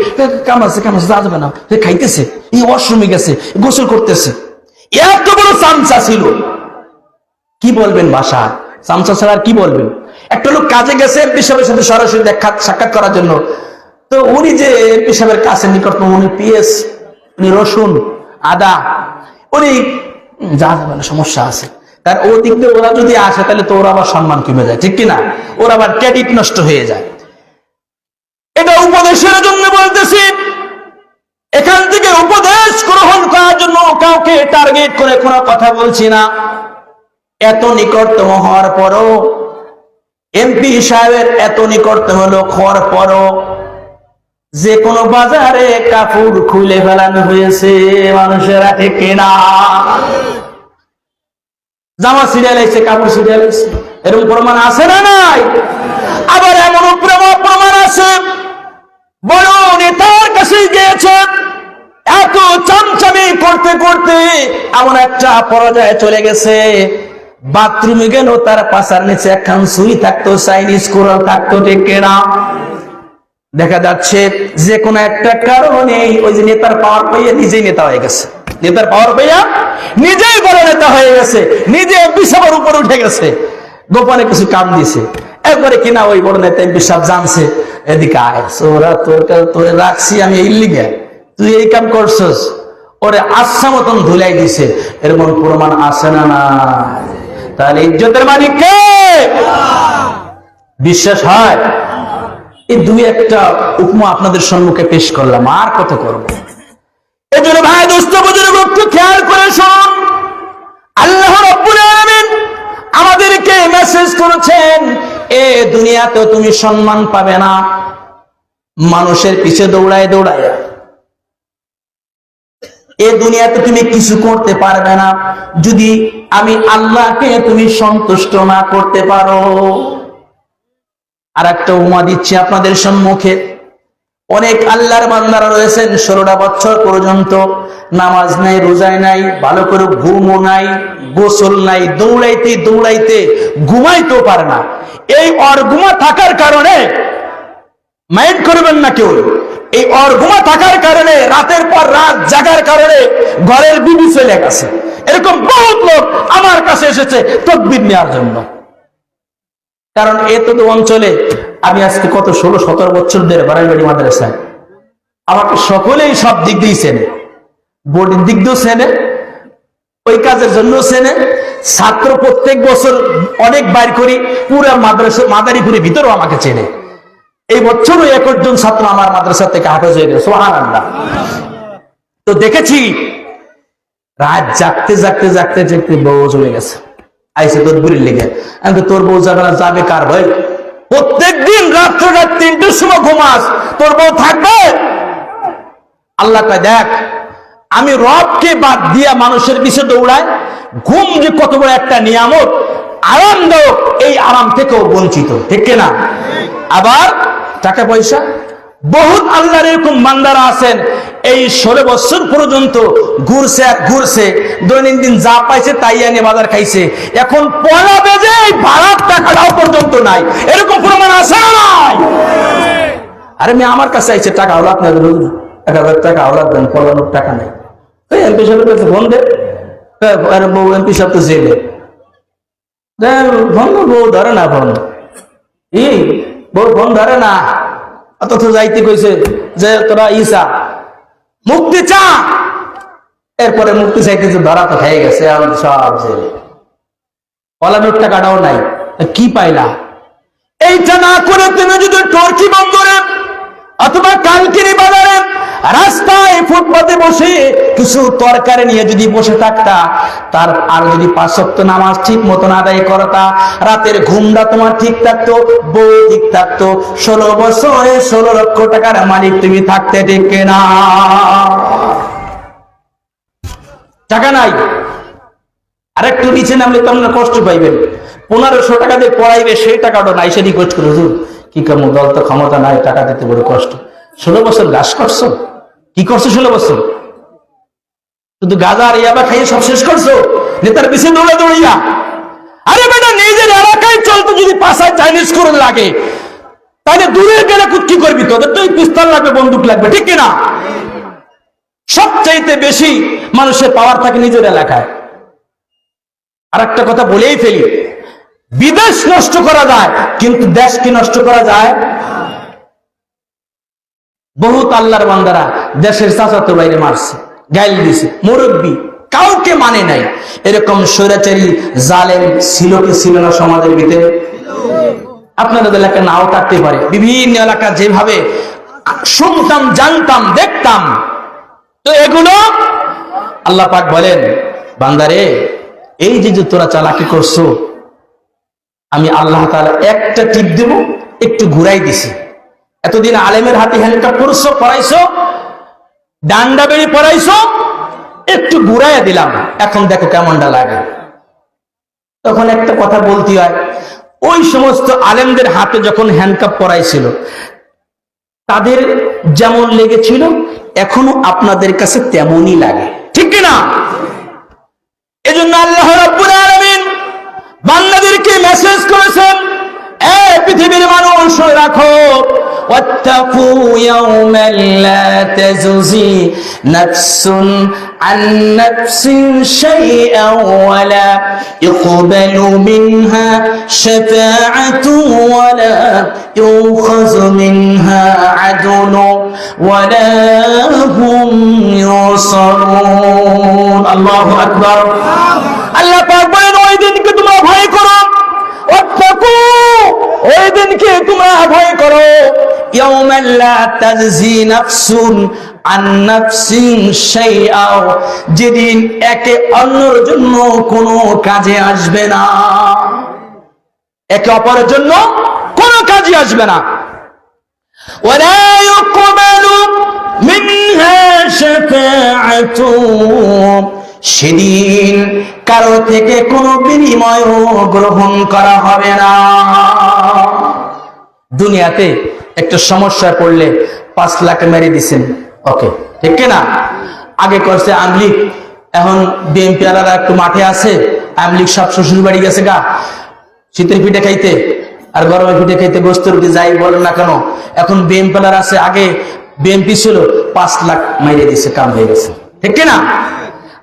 কামাচ্ছে যা যাবে না, খাইতেছে, এই ওয়াশরুমে গেছে, গোসল করতেছে। এত বড় চামচা ছিল, কি বলবেন ভাষা? চামচা ছাড়া আর কি বলবেন? একটা লোক কাজে গেছে এমপি সাহেবের সাথে সরাসরি সাক্ষাৎ করার জন্য। তো উনি যে এমপি সাহেবের কাছে নিকটতম, উনি পিএস, উনি রসুন আদা, উনি যা যাবে না, সমস্যা আছে। তার ও দিক দিয়ে ওরা যদি আসে, তাহলে তো ওরা আবার সম্মান কমে যায়, ঠিক কিনা? ওরা আবার ক্রেডিট নষ্ট হয়ে যায়। এটা উপদেশের জন্য বলতেছি, এখান থেকে উপদেশ গ্রহণ করার জন্য কাউকে টার্গেট করে কোনো কথা বলছি না। এত নিকটতম হওয়ার পরও, এমপি সাহেবের এত নিকটতম লোক হওয়ার পরও যে কোনো বাজারে কাপড় খুলে ফেলানো হয়েছে মানুষেরা, ঠিক কিনা? জামা সিরিয়াল আইছে, কাপড় সিরিয়াল আইছে, এরকম প্রমাণ আছে না নাই? আবার এমন প্রমাণ আছে, বড় নেতার কাছে গিয়েছে, এত চামচামি করতে করতে এমন একটা পর্যায়ে চলে গেছে, বাথরুমে গেল, তার পাশার নিচে একখান সুই থাকতো, চাইনিজ কোরাল থাকতো, ঠিক কিনা? দেখা যাচ্ছে যে কোনো একটা কারণে ওই যে নেতার পাওয়ার পাইয়া নিজেই নেতা হয়ে গেছে, নেতার পাওয়ার পাইয়া নিজেই বড় নেতা হয়ে গেছে, নিজে এমপি সাহেবের উপর উঠে গেছে, গোপনে কিছু কাম দিছে। একবারে কিনা ওই বড় নেতা এমপি সাহেব জানছে, এদিকে আয়, তোর রাখছি আমি এই লিগে, তুই এই কাম করছস, ওরে আচ্ছা মতন ধুলাই দিছে। এরকম প্রমাণ আছে না না? তাহলে ইজ্জতের মালিক কে? বিশ্বাস হয়? এই দুই একটা উপমা আপনাদের সম্মুখে পেশ করলাম, আর কত করব? এই জন্য ভাই, দোস্ত বুজুর্গ, একটু খেয়াল করে শুনুন। আল্লাহ রাব্বুল আলামিন আমাদেরকে মেসেজ করেছেন, এ দুনিয়াতে তুমি সম্মান পাবে না মানুষের পিছে দৌড়ায় দৌড়ায়। এ দুনিয়াতে তুমি কিছু করতে পারবে না যদি আমি আল্লাহকে তুমি সন্তুষ্ট না করতে পারো। আর একটা উপমা দিচ্ছি আপনাদের সম্মুখে। অনেক আল্লাহর বান্দারা রয়েছেন 16টা বছর পর্যন্ত নামাজ নাই, রোজায় নাই, ভালো করে ঘুমও নাই, গোসল নাই, দৌড়াইতে দৌড়াইতে ঘুমাইতেও পারে না। এই অর্ঘুমা থাকার কারণে, মাইন্ড করবেন না কেউ, এই অর্ঘুমা থাকার কারণে রাতের পর রাত জাগার কারণে ঘরের বিবি চলে গেছে। এরকম বহুত লোক আমার কাছে এসেছে তাকবীর নেওয়ার জন্য। কারণ এত অঞ্চলে আমি আজকে কত 16-17 বছর ধরে বাড়ি মাদ্রাসায়, আমাকে সকলেই সব দিক দিয়ে চেনে, বোর্ডের দিক দিয়েও চেনে, ওই কাজের জন্য চেনে। ছাত্র প্রত্যেক বছর অনেক বাইর করি, পুরা মাদ্রাসা মাদারীপুরের ভিতরেও আমাকে চেনে। এই বছরও 21 জন ছাত্র আমার মাদ্রাসা থেকে হাফেজ হয়ে গেছে, সুবহানাল্লাহ। তো দেখেছি রাত জাগতে জাগতে জাগতে জাগতে বউ চলে গেছে, আইসে তোর বুড়ির লেগে। আমি তো তোর বউ যাবে না, যাবে কার ভাই? প্রত্যেক দিন রাত্রে 3টার সময় ঘুমাস, তোর বউ থাকবে? আল্লাহ কয় দেখ, আমি রবকে বাদ দিয়া মানুষের পিছে দৌড়ায়। ঘুম যে কত বড় একটা নিয়ামত, আরাম দাও, এই আরাম থেকেও বঞ্চিত, ঠিক না? আবার টাকা পয়সা, বহুত আল্লাহর এরকম বান্দারা আছেন এই 16 বছর পর্যন্ত ঘুরছে আর ঘুরছে, দৈনন্দিন যা পাইছে তাই এনে বাজার খাইছে। এখন পয়লা বেজে ভাড়ার টাকাটাও পর্যন্ত নাই। এরকম প্রমাণ আছে না নাই? আরে মেয়ে আমার কাছে আইছে, টাকা হলো আপনার 1000 টাকা হলো দেন, পলানোর টাকা নাই। এমপি সাহেবের কাছে ফোন দে, বউ এমপি সাহেব তো জেলে, ফোন বউ ধরে না, ফোন বউ ফোন ধরে না। অথচ যাইতে কইছে যে তোরা ইসা মুক্তি চা, এরপরে মুক্তি চাইতেছে, ধরা তো খেয়ে গেছে, সব জেলে, পলানোর টাকাটাও নাই। কি পাইলা? এইটা না করে তুমি যদি টর্কি বন্দরে অথবা কালকিনি বাজারে রাস্তায় ফুটপাতে বসে কিছু তরকারি নিয়ে যদি বসে থাকতা, তার আর যদি 5 ওয়াক্ত নামাজ ঠিক মতন আদায় করতা, রাতের ঘুমটা তোমার ঠিক থাকতো, বউ ঠিক থাকতো, 16 বছরে 16 লক্ষ টাকার মালিক তুমি থাকতে, ঠিক না? টাকা নাই, আরেকটু নিচে নামলে তোমরা কষ্ট পাইবেন। 1500 টাকা দিয়ে পড়াইবে, সেই টাকাটা নাই। সে রিকোয়েস্ট করে, হুজুর কি কামু, দল তো ক্ষমতা নাই, টাকা দিতে বড় কষ্ট। 16 বছর গাছ করছো, কি করছো 16 বছর? শুধু গাঁজা আর ইয়াবা খাইয়ে সব শেষ করছো, নেতার পিছে দৌড়ে দৌড়িয়া। আরে বেটা, নিজের এলাকায় চলতো যদি 5 চাইনিজ করে লাগে, তাহলে দূরে গেলে কি করবি? তোদের তো পিস্তল লাগবে, বন্দুক লাগবে, ঠিক কিনা? সবচাইতে বেশি মানুষের পাওয়ার থাকে নিজের এলাকায়। আর একটা কথা বলেই ফেলি, বিদেশ নষ্ট করা যায় কিন্তু দেশ কি নষ্ট করা যায়? বহুত আল্লাহর বান্দারা দেশের চাচাতো বাইরে মারছে, গাইল দিছে, মুরব্বী কাউকে মানে নাই। এরকম স্বৈরাচারী জালেম ছিল কি ছিল না সমাজের ভিতরে? আপনাদের এলাকায় নাও থাকতে পারে, বিভিন্ন এলাকা যেভাবে শুনতাম, জানতাম, দেখতাম। তো এগুলো আল্লাহ পাক বলেন, বান্দারে এই যে তোরা চালাকি করছো, আমি আল্লাহ তাআলা একটা টিপ দেব, একটু ঘুরাই দিছি। এতদিন আলেমের হাতে হ্যান্ডকাপ করছো, পড়াইছো, ডান্ডা বেড়ি পড়াইছো, একটু ঘুরাইয়া দিলাম, এখন দেখো কেমনটা লাগে। তখন একটা কথা বলতে হয়, ওই সমস্ত আলেমদের হাতে যখন হ্যান্ডকাপ পড়াইছিল তাদের যেমন লেগেছিল এখনো আপনাদের কাছে তেমনই লাগে, ঠিক কিনা? এজন্য আল্লাহ রাব্বুল আলামিন বান্দাদেরকে মেসেজ করেছেন, এ পৃথিবীর মানুষ রাখো, ওয়াত্তাকু ইয়াওমান লা তাজজি নাফসুন আন নাফসিন শাইআন ওয়া লা ইকবালু মিনহা শাফাআতুন ওয়া লা ইউখাযু মিনহা আদলুন ওয়া লা হুম ইউসারুন। আল্লাহু আকবার। আল্লাহ পাক বলেন, ওই দিনকে তোমরা ভয় করো, ওয়াত্তাকু, ওই দিনকে তোমরা ভয় করো, ইয়াওমান লা তাজজি নাফসুন আন নাফসিন শাইআ, যেদিন একে অন্যের জন্য কোনো কাজে আসবে না, একে অপরের জন্য কোনো কাজে আসবে না। ওয়ালা ইউকবালু মিনহা শাফাআতুন, সেদিন কারো থেকে কোনো বিনিময় গ্রহণ করা হবে না। দুনিয়াতে একটা সমস্যায় পড়লে 5 লাখ মেরে দিছেন, ওকে, ঠিক না? আগে করছে আমলিক, এখন বিএনপি আলারা একটু মাঠে আছে, আমলিক সব শ্বশুর বাড়ি গেছে গা শীতের পিঠে খাইতে আর গরমের পিঠে খাইতে, গোস্ত রুটি যাই বলেন না কেন, এখন বিএনপি আলারা আছে, আগে বিএনপি ছিল 5 লাখ মেরে দিছে, কাম হয়ে গেছে, ঠিক না?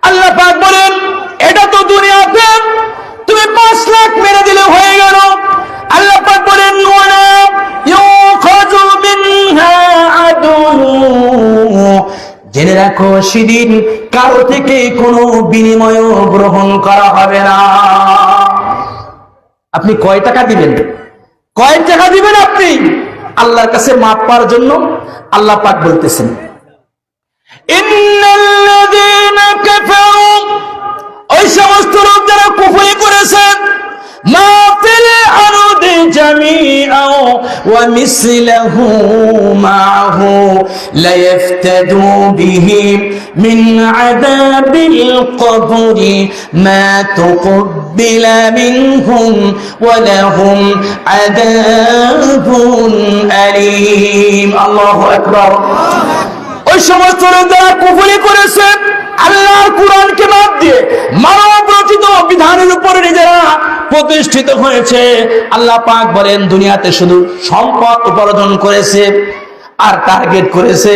আল্লাহ পাক বলেন এটা তো দুনিয়াতে তুমি 5 লাখ মেরে দিলে হয়ে গেল। আল্লাহ পাক বলেন ওয়ালা ইউখাযু মিনহা আদুন, জেনে রাখো সেদিন কারো থেকে কোনো বিনিময় গ্রহণ করা হবে না। আপনি কয় টাকা দিবেন, কয় টাকা দিবেন আপনি আল্লাহর কাছে মাপ পাওয়ার জন্য? আল্লাহ পাক বলতেছেন ইন্নাল্লাযীনা কাফারু, ওই সমস্ত লোক যারা কুফরি করেছে, মা ফিল আরদি জামিআন ওয়া মিসলুহু মা'হু লা ইফতাদু বিহি মিন আযাবিল কবরি মা তুকবিলা মিনহুম ওয়া লাহুম আযাবুন আলীম। আল্লাহু আকবার। ওই সমস্ত লোক যারা কুফরি করেছে, আল্লাহর কোরআনকে বাদ দিয়ে মানব রচিত বিধানের উপরে নিজেরা প্রতিষ্ঠিত হয়েছে, আল্লাহ পাক বলেন দুনিয়াতে শুধু সম্পদ উপার্জন করেছে আর টার্গেট করেছে,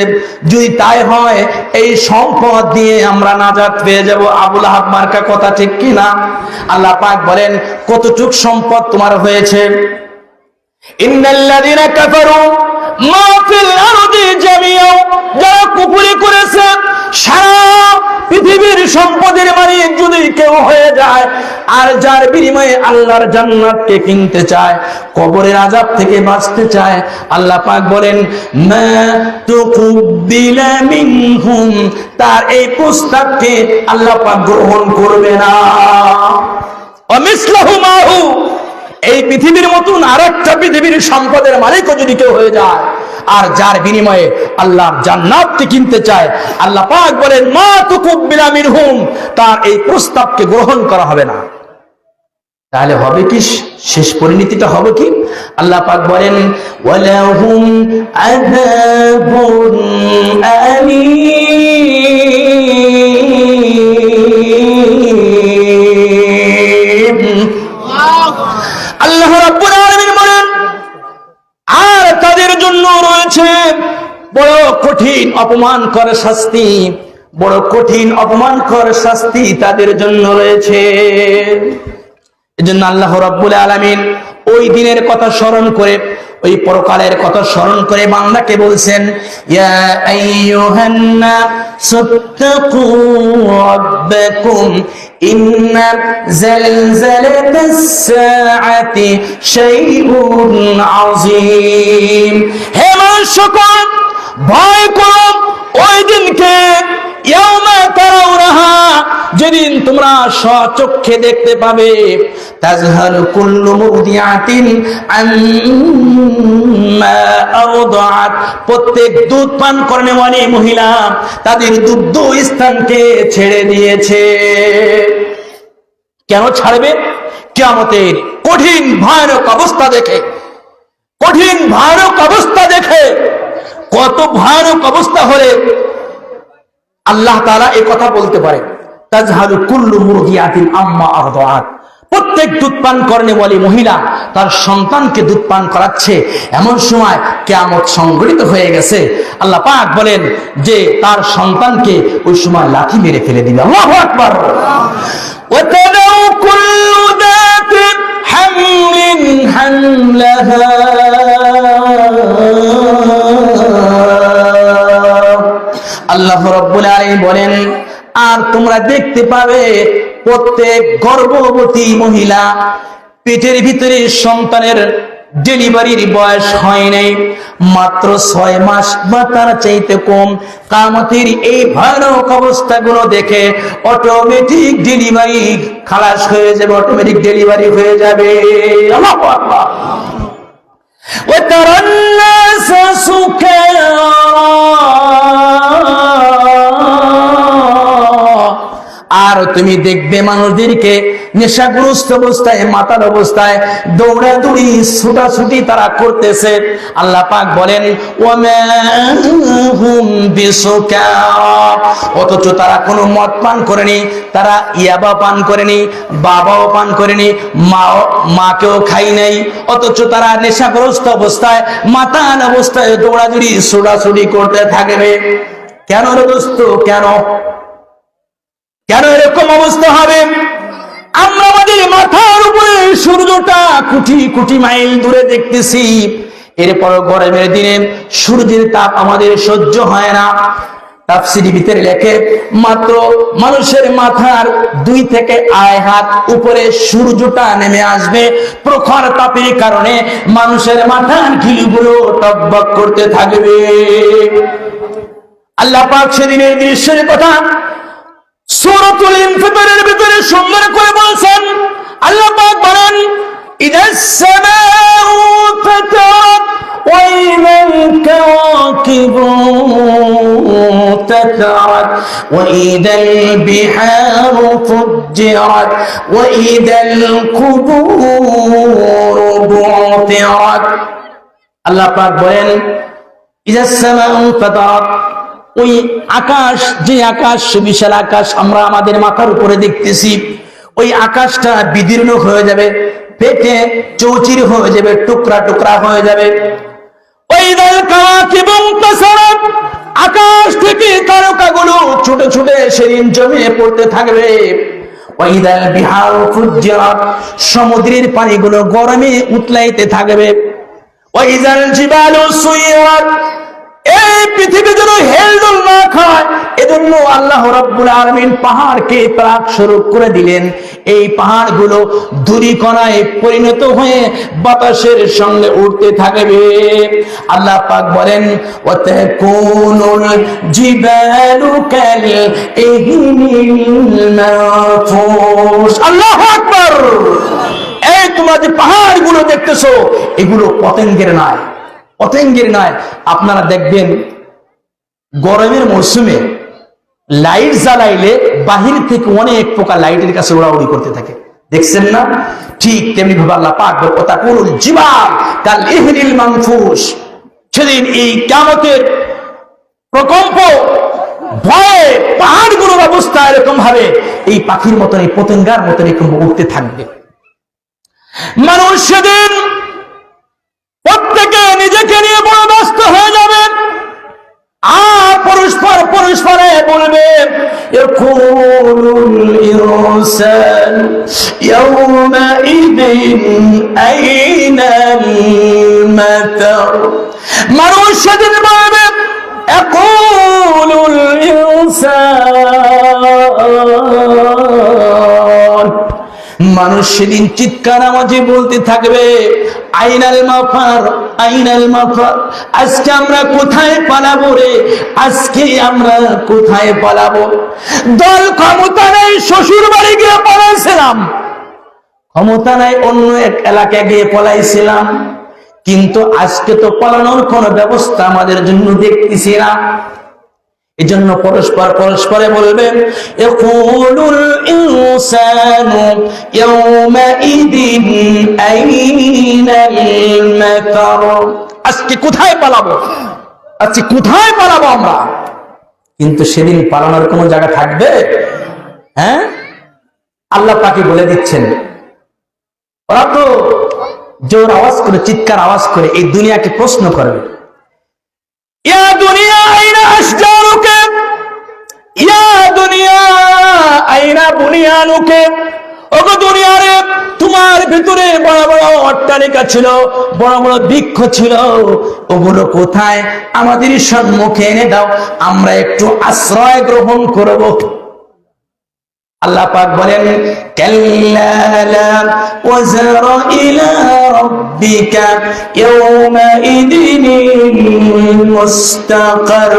যদি তাই হয় এই সম্পদ দিয়ে আমরা নাজাত পেয়ে যাব। আবুল আহাব মার্কা কথা, ঠিক কিনা? আল্লাহ পাক বলেন কতটুক সম্পদ তোমার হয়েছে? ইন্নাল্লাযীনা কাফারু মা ফিল আরদি জামিআন, যারা কুফরি করেছে সারা পৃথিবীর সম্পদের মালিক যদি কেউ হয়ে যায় আর যার বিনিময়ে আল্লাহর জান্নাতকে কিনতে চায়, কবরের আযাব থেকে বাঁচতে চায়, আল্লাহ পাক বলেন মা তুকবিলা মিনহুম, তার এই প্রস্তাবকে আল্লাহ পাক গ্রহণ করবে না। ওয়া মিসলুহু মাহু, এই পৃথিবীর মতন আরেকটা পৃথিবীর সম্পদের মালিকও যদি কেউ হয়ে যায় আর যার বিনিময়ে আল্লাহর জান্নাতকে কিনতে চায়, আল্লাহ পাক বলেন মা তুকবিলা মিনহুম, তার এই প্রস্তাবকে গ্রহণ করা হবে না। তাহলে হবে কি, শেষ পরিণতিটা হবে কি? আল্লাহ পাক বলেন ওয়ালাহুম আযাবুন আলীম। আল্লাহ রাব্বুল আলামিন বলেন আর তাদের জন্য রয়েছে বড় কঠিন অপমানকর শাস্তি, বড় কঠিন অপমানকর শাস্তি তাদের জন্য রয়েছে। এজন্য আল্লাহ রাব্বুল আলামিন ওই দিনের কথা স্মরণ করে, ওই পরকালের কথা স্মরণ করে বান্দাকে বলছেন ইয়া আইয়ুহান নাসুত্তাকু রাব্বাকুম ইন্না জালজালাতাস সাআতি শাইউন আযীম। হে মানুষগণ, ভয় করো ওই দিনকে, ইয়াউমা তারাউনাহা, যেদিন তোমরা স্বচক্ষে দেখতে পাবে, তাজহালু কুল্লু মুরদিআতিন আম্মা আরদাআত, প্রত্যেক দুধ পান কর্মী মহিলা তাদের দুগ্ধ স্থানকে ছেড়ে দিয়েছে। কেন ছাড়বে? কিয়ামতের কঠিন ভয়ানক অবস্থা দেখে, কঠিন ভয়ানক অবস্থা দেখে। কত ভয়ানক অবস্থা হলে আল্লাহ তাআলা এই কথা বলতে পারে তাজহালু কুল্লু মুরদিআতিন আম্মা আরদাআত, প্রত্যেক দুধ পান কর্মী মহিলা তার সন্তানকে দুধ পান করাচ্ছে, এমন সময় কিয়ামত সংঘটিত হয়ে গেছে। আল্লাহ পাক বলেন যে তার সন্তানকে ওই সময় লাঠি মেরে ফেলে দিবে। আল্লাহু আকবার। ওয়া তাদাউ কুল্লু যাতি হামলিন হামলাহা, আল্লাহ রাব্বুল আলামিন বলেন আর তোমরা দেখতে পাবে প্রত্যেক গর্ভবতী মহিলা, পেটের ভিতরে সন্তানের ডেলিভারির বয়স হয় নাই, মাত্র 6 মাস বা তার চাইতে কম। কিয়ামতের এই ভয়ানক অবস্থাগুলো দেখে অটোমেটিক ডেলিভারি খালাস হয়ে যাবে, অটোমেটিক ডেলিভারি হয়ে যাবে। আল্লাহু আকবার। ওয়া তারান নাস সুকারা তুমি দেখবে মানুষদেরকে নেশাগ্রস্ত অবস্থায়, মাতাল অবস্থায় দৌড়াদৌড়ি ছুটাছুটি তারা করতেছে। আল্লাহ পাক বলেন ওয়ামা হুম বিসুকারা, অথচ তারা কোনো মদ পান করেনি, তারা ইয়াবা পান করেনি, বাবাও পান করেনি, মাকেও খাই নাই, অথচ তারা নেশাগ্রস্ত অবস্থায়, মাতাল অবস্থায় দৌড়াদৌড়ি ছুটাছুটি করতে থাকবে। কেন রে দোস্ত, কেন কেন এরকম অবস্থা হবে? আমরা আমাদের মাথার উপরে সূর্যটা কোটি কোটি মাইল দূরে দেখতেছি, এরপর গরমের দিনে সূর্যের তাপ আমাদের সহ্য হয় না। তাফসীরের ভিতরে লেখে মাত্র মানুষের মাথার 2 থেকে 2.5 হাত উপরে সূর্যটা নেমে আসবে, প্রখর তাপের কারণে মানুষের মাথার খিলগুলো টকবক করতে থাকবে। আল্লাহ পাক সেদিনের দৃশ্যের কথা সূরাতুল ইনফিতারের ভিতরে সুন্দর করে বলছেন। আল্লাহ পাক বলেন ইদাস সামাউ ফাতারাত ওয়া ইদাল কাওয়াকিবু তাতারাত ওয়া ইদাল বিহারু ফুজ্জিরাত ওয়া ইদাল কুবুরু বু'থিরাত। আল্লাহ পাক বলেন ইদাস সামাউ ফাতারাত, ওই আকাশ, যে আকাশ, বিশাল আকাশ আমরা আমাদের মাথার উপরে দেখতেছি, ওই আকাশটা বিদীর্ণ হয়ে যাবে, ফেটে চৌচির হয়ে যাবে, টুকরা টুকরা হয়ে যাবে। ওয়াইদাল কাওয়াকিবু তাসারাত, আকাশ থেকে তারকাগুলো ছুটে ছুটে সেদিন জমিয়ে পড়তে থাকবে। ওয়াইদাল বিহারু ফুজ্জিরাত, সমুদ্রের পানিগুলো গরমে উতলাইতে থাকবে। ওয়াইদাল জিবালু সুইরাত, এই পৃথিবী যেন হেলদোল না খায়, এজন্য আল্লাহ রাব্বুল আলামিন পাহাড়কে প্রাক স্বরূপ করে দিলেন। এই পাহাড়গুলো ধূলিকণায় পরিণত হয়ে বাতাসের সঙ্গে উড়তে থাকবে। আল্লাহ পাক বলেন ওয়াতাকুনুল জিবালু কাল ইহনিল মানফুস। আল্লাহু আকবার। এই তোমরা যে পাহাড়গুলো দেখতেছো, এগুলো পতঙ্গের নয়, পতঙ্গের নয়। আপনারা দেখবেন গরমের মৌসুমে লাইট জ্বালাইলে বাহির থেকে অনেক পোকা লাইটের কাছে উড়াউড়ি করতে থাকে, দেখছেন না? ঠিক তেমনি ভাবে আল্লাহ পাক ওয়াতাকুনুল জিবাল কাল ইহনিল মানফুস, সেদিন এই কিয়ামতের প্রকম্প ভয়ে পাহাড়গুলোর অবস্থা এরকম ভাবে এই পাখির মতন, এই পতঙ্গার মতন এরকম উঠতে থাকবে। মানুষ সেদিন প্রত্যেকে নিজেকে নিয়ে বড় ব্যস্ত হয়ে যাবে, আর পরস্পরে বলবে ইয়াকুলুল ইনসান ইয়াওমাইদিন আইনাল মাতার। মানুষ সেদিন বলবে ইয়াকুলুল ইনসান, মানুষ সেদিন চিৎকার আওয়াজে বলতে থাকবে আইনাল মাফার, আইনাল মাফার, আজকে আমরা কোথায় পালাবো রে, আজকে আমরা কোথায় পালাবো? দল ক্ষমতা নেই, শ্বশুর বাড়ি গিয়ে পলাইছিলাম, ক্ষমতা নাই অন্য এক এলাকায় গিয়ে পলাইছিলাম, কিন্তু আজকে তো পালানোর কোন ব্যবস্থা আমাদের জন্য দেখতেছি না। এজন্য পরস্পরে বলবেন ইয়াকুলুল ইনসানু ইয়াওমাইদিন আইনাল মাফার, আজকে কোথায় পালাবো, আজকে কোথায় পালাবো আমরা? কিন্তু সেদিন পালানোর কোনো জায়গা থাকবে? হ্যাঁ, আল্লাহ পাকে বলে দিচ্ছেন, ওরা তো জোর আওয়াজ করে, চিৎকার আওয়াজ করে এই দুনিয়াকে প্রশ্ন করবে, ইয়া দুনিয়া আইনা আশজারুকা, ইয়া দুনিয়া আইনা বুনিয়ানুকা, ওগো দুনিয়া রে, তোমার ভিতরে বড় বড় অট্টালিকা ছিল, বড় বড় বৃক্ষ ছিল, ওগুলো কোথায়? আমাদের সম্মুখে এনে দাও, আমরা একটু আশ্রয় গ্রহণ করব। আল্লাহ পাক বলেন কাল্লা লা ওয়াজর ইলা রাব্বিকা ইয়াওমাইদিনিল মুস্তাকার।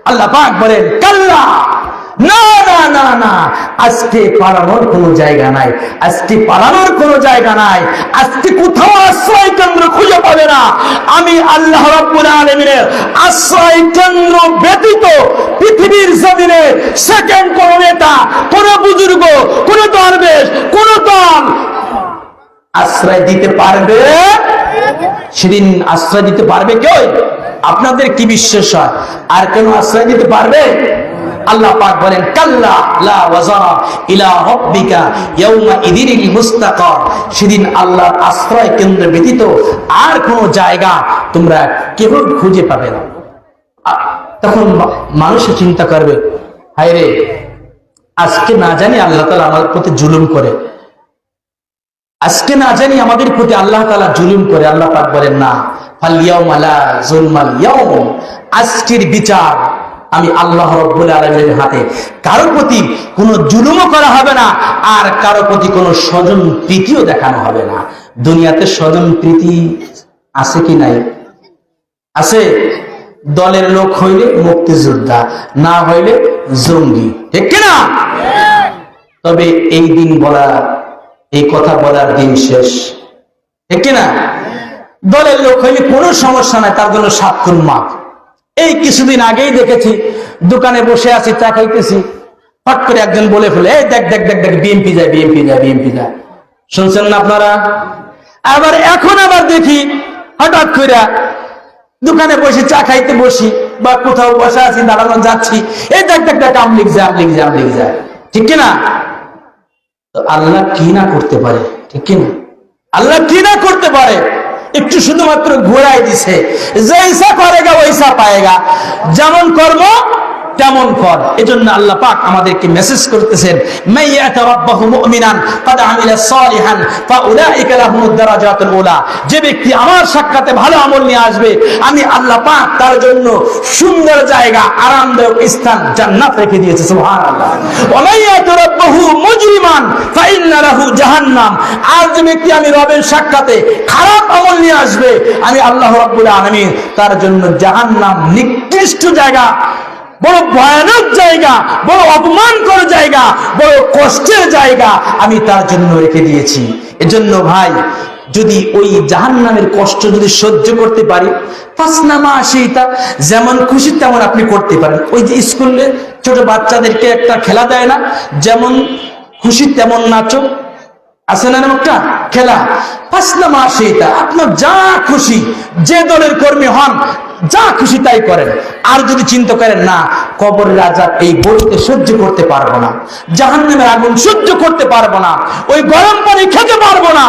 আল্লাহ পাক বলেন কাল্লা, না না না না, আজকে পালানোর কোনো জায়গা নাই, আজকে পালানোর কোনো জায়গা নাই, আজকে কোথাও আশ্রয় কেন্দ্র খুঁজে পাবে না। আমি আল্লাহ রাব্বুল আলামিনের আশ্রয় কেন্দ্র ব্যতীত পৃথিবীর জমিনে সেকেন্ড কোন নেতা, কোন বুজুর্গ, কোন দরবেশ, কোন দল আশ্রয় দিতে পারবে? সেদিন আশ্রয় দিতে পারবে কেউ? আপনাদের কি বিশ্বাস হয় আর কেন আশ্রয় দিতে পারবে? আল্লাহ পাক বলেন কাল্লা লা ওয়াজারা ইলা রাব্বিকা ইয়াউমা ইদিনিল মুস্তাকার, সেদিন আল্লাহর আশ্রয় কেন্দ্র ব্যতীত আর কোন জায়গা তোমরা কেউ খুঁজে পাবে না। তখন মানুষ চিন্তা করবে, হায় রে, আজকে না জানি আল্লাহ তাআলা আমাদের প্রতি জুলুম করে, আজকে না জানি আমাদের প্রতি আল্লাহ তাআলা জুলুম করে। আল্লাহ পাক বলেন না, ফাল ইয়াউমা লা যুলমাল ইয়াউম, আজকের বিচার আমি আল্লাহ রাব্বুল আলামিনের হাতে। কারো প্রতি কোনো জুলুমও করা হবে না, আর কারো প্রতি কোনো স্বজন প্রীতিও দেখানো হবে না। দুনিয়াতে স্বজন প্রীতি আছে কি নাই? আছে। দলের লোক হইলে মুক্তিযোদ্ধা, না হইলে জঙ্গি, ঠিক কিনা? তবে এই দিন বলা, এই কথা বলার দিন শেষ, ঠিক কিনা? দলের লোক হইলে কোনো সমস্যা নাই, তার জন্য 7 খুন মাফ। এই কিছুদিন আগেই দেখেছি, দোকানে বসে আছি, চা খাইতেছি, হট করে একজন বলে ফেলে, এই দেখ দেখ দেখ দেখ, বিএনপি যায়, বিএনপি যায়, বিএনপি যায়। শুনছেন না আপনারা? আবার এখন আবার দেখি হঠাৎ করে দোকানে বসে চা খাইতে বসি বা কোথাও বসে আছি, দাঁড়ানো যাচ্ছি, এই দেখ দেখ দেখ, আমলিগ যায়, আমলিগ যায়, আমলিগ যায়, ঠিক কিনা? তো আল্লাহ কি না করতে পারে, ঠিক কিনা? আল্লাহ কি না করতে পারে? একটু শুধুমাত্র ঘোরাই দিছে, জৈসা করেগা ওইসা পায়েগা, যেমন কর্ম তেমন ফল। এজন্য আল্লাহ পাক আমাদেরকে মেসেজ করতেছেন, মাইয়াতা রাব্বাহু মুমিনান কাদ আমিলা সালিহান ফাউলাইকা লাহুমুদ দারাজাতুল উলা, যে ব্যক্তি আমার সাক্ষাতে ভালো আমল নিয়ে আসবে, আমি আল্লাহ পাক তার জন্য সুন্দর জায়গা, আরামদায়ক স্থান জান্নাত রেখে দিয়েছে। সুবহানাল্লাহ। ওয়া মাইয়াতা রাব্বাহু মুজরিমান ফাইন্না লাহু জাহান্নাম, আর যে ব্যক্তি আমি রবের সাক্ষাতে খারাপ আমল নিয়ে আসবে, আমি আল্লাহ রাব্বুল আলামিন তার জন্য জাহান্নাম, নিকৃষ্ট জায়গা, বড় ভয়ানক জায়গা, বড় অপমানকর জায়গা, বড় কষ্টের জায়গা আমি তার জন্য রেখে দিয়েছি। এজন্য ভাই, যদি ওই জাহান্নামের কষ্ট যদি সহ্য করতে পারি, ফাসনামা সেইটা যেমন খুশি তেমন আপনি করতে পারেন। ওই যে স্কুলে ছোট বাচ্চাদেরকে একটা খেলা দেয় না, যেমন খুশি তেমন নাচো, আছে না একটা খেলা, ফাসনামা সেইটা, আপনার যা খুশি, যে দলের কর্মী হন, যা খুশি তাই করেন। আর যদি চিন্তা করেন না, কবরের আযাব এই গতিতে সহ্য করতে পারবো না, জাহান্নামের আগুন সহ্য করতে পারবো না, ওই গরম পানি খেতে পারবো না,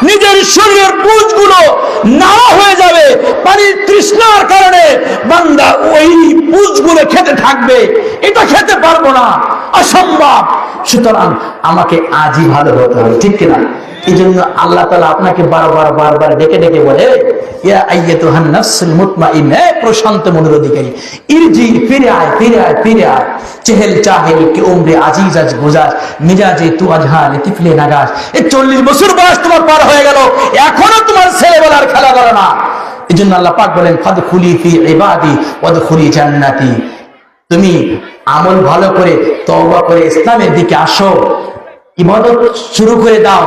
নিজের শরীরের পুঁজগুলো নাড়া হয়ে যাবে, পানির তৃষ্ণার কারণে বান্দা ওই পুঁজগুলো খেতে থাকবে, এটা খেতে পারবো না, অসম্ভব। সুতরাং আমাকে আজই ভালো হতে হবে, ঠিক কিনা? এই জন্য আল্লাহ তাআলা আপনাকে বারবার বারবার ডেকে ডেকে বলে, ইয়া আইয়াতুহান নাফসুল মুতমাইন্না, প্রশান্ত মনের অধিকারী, ইরজি, ফিরে আয়, ফিরে আয়, ফিরে আয়। চেহেল চাহেল কে উমরে আজিজ আজ গুজার, মিজাজে তু আজহাল তিফলে নাগাস। এই 40 বছর বয়স তোমার পার হয়ে গেল, এখনো তোমার ছেলেবেলার খেলা করে না। এই জন্য আল্লাহ পাক বলেন, ফাদখুলি ফি ইবাদি ওয়াদখুলি জান্নাতি, তুমি আমল ভালো করে তওবা করে ইসলামের দিকে আসো, ইবাদত শুরু করে দাও।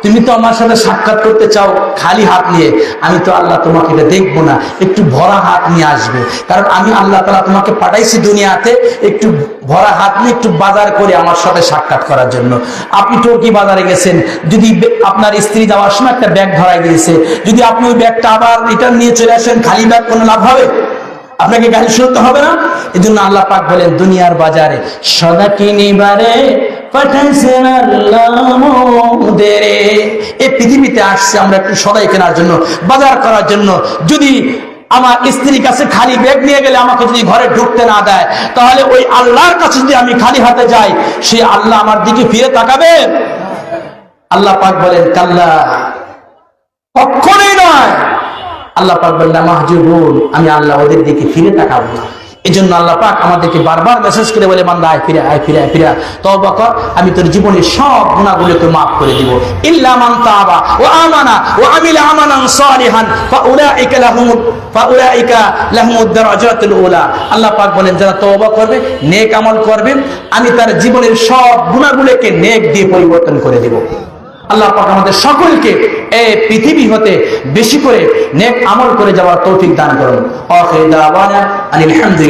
তুমি তো আমার সাথে সাক্ষাৎ করতে চাও খালি হাত নিয়ে, আমি তো আল্লাহ তোমাকে এটা দেখবো না, একটু ভরা হাত নিয়ে আসবে। কারণ আমি আল্লাহ তাআলা তোমাকে পাঠাইছি দুনিয়াতে একটু ভরা হাত নিয়ে একটু বাজার করে আমার সাথে সাক্ষাৎ করার জন্য। আপনি টর্কি বাজারে গেছেন, যদি আপনার স্ত্রী যাওয়ার সময় একটা ব্যাগ ধরাই দিয়েছে, যদি আপনি ওই ব্যাগটা আবার রিটার্ন নিয়ে চলে আসেন খালি ব্যাগ, কোনো লাভ হবে? আপনাকে গালি শুনতে হবে না? এই জন্য আল্লাহ পাক বলেন, দুনিয়ার বাজারে সদা কিনিবারে পাঠাইছেন আল্লাহ মোদের। এই পৃথিবীতে আসছে আমরা একটু সদাই কেনার জন্য, বাজার করার জন্য। যদি আমার স্ত্রীর কাছে খালি ব্যাগ নিয়ে গেলে আমাকে যদি ঘরে ঢুকতে না দেয়, তাহলে ওই আল্লাহর কাছে যদি আমি খালি হাতে যাই, সে আল্লাহ আমার দিকে ফিরে তাকাবে? আল্লাহ পাক বলেন, কাল্লা, কখনোই নয়। আল্লাহ পাক বলেন, মাহজুবুন, আমি আল্লাহ ওদের দিকে ফিরে তাকাবো না। এজন্য আল্লাহ পাক আমাদেরকে বারবার মেসেজ করে বলে, বান্দা আয় ফিরে, আয় ফিরে, আয় ফিরে, তওবা কর, আমি তোর জীবনের সব গুনাহগুলোকে মাফ করে দিব। ইল্লা মান তাবা ওয়া আমানা ওয়া আমিলা আমালান সালিহান ফাউলাইকা লাহুমুদ দারাজাতুল উলা। আল্লাহ পাক বলেন, যারা তওবা করবে, নেক আমল করবে, আমি তার জীবনের সব গুনাহগুলোকে নেক দিয়ে পরিবর্তন করে দেব। আল্লাহ পাক আমাদের সকলকে এই পৃথিবী হতে বেশি করে নেক আমল করে যাওয়ার তৌফিক দান করুন। আখির দাওয়ানা আলহামদুলিল্লাহ।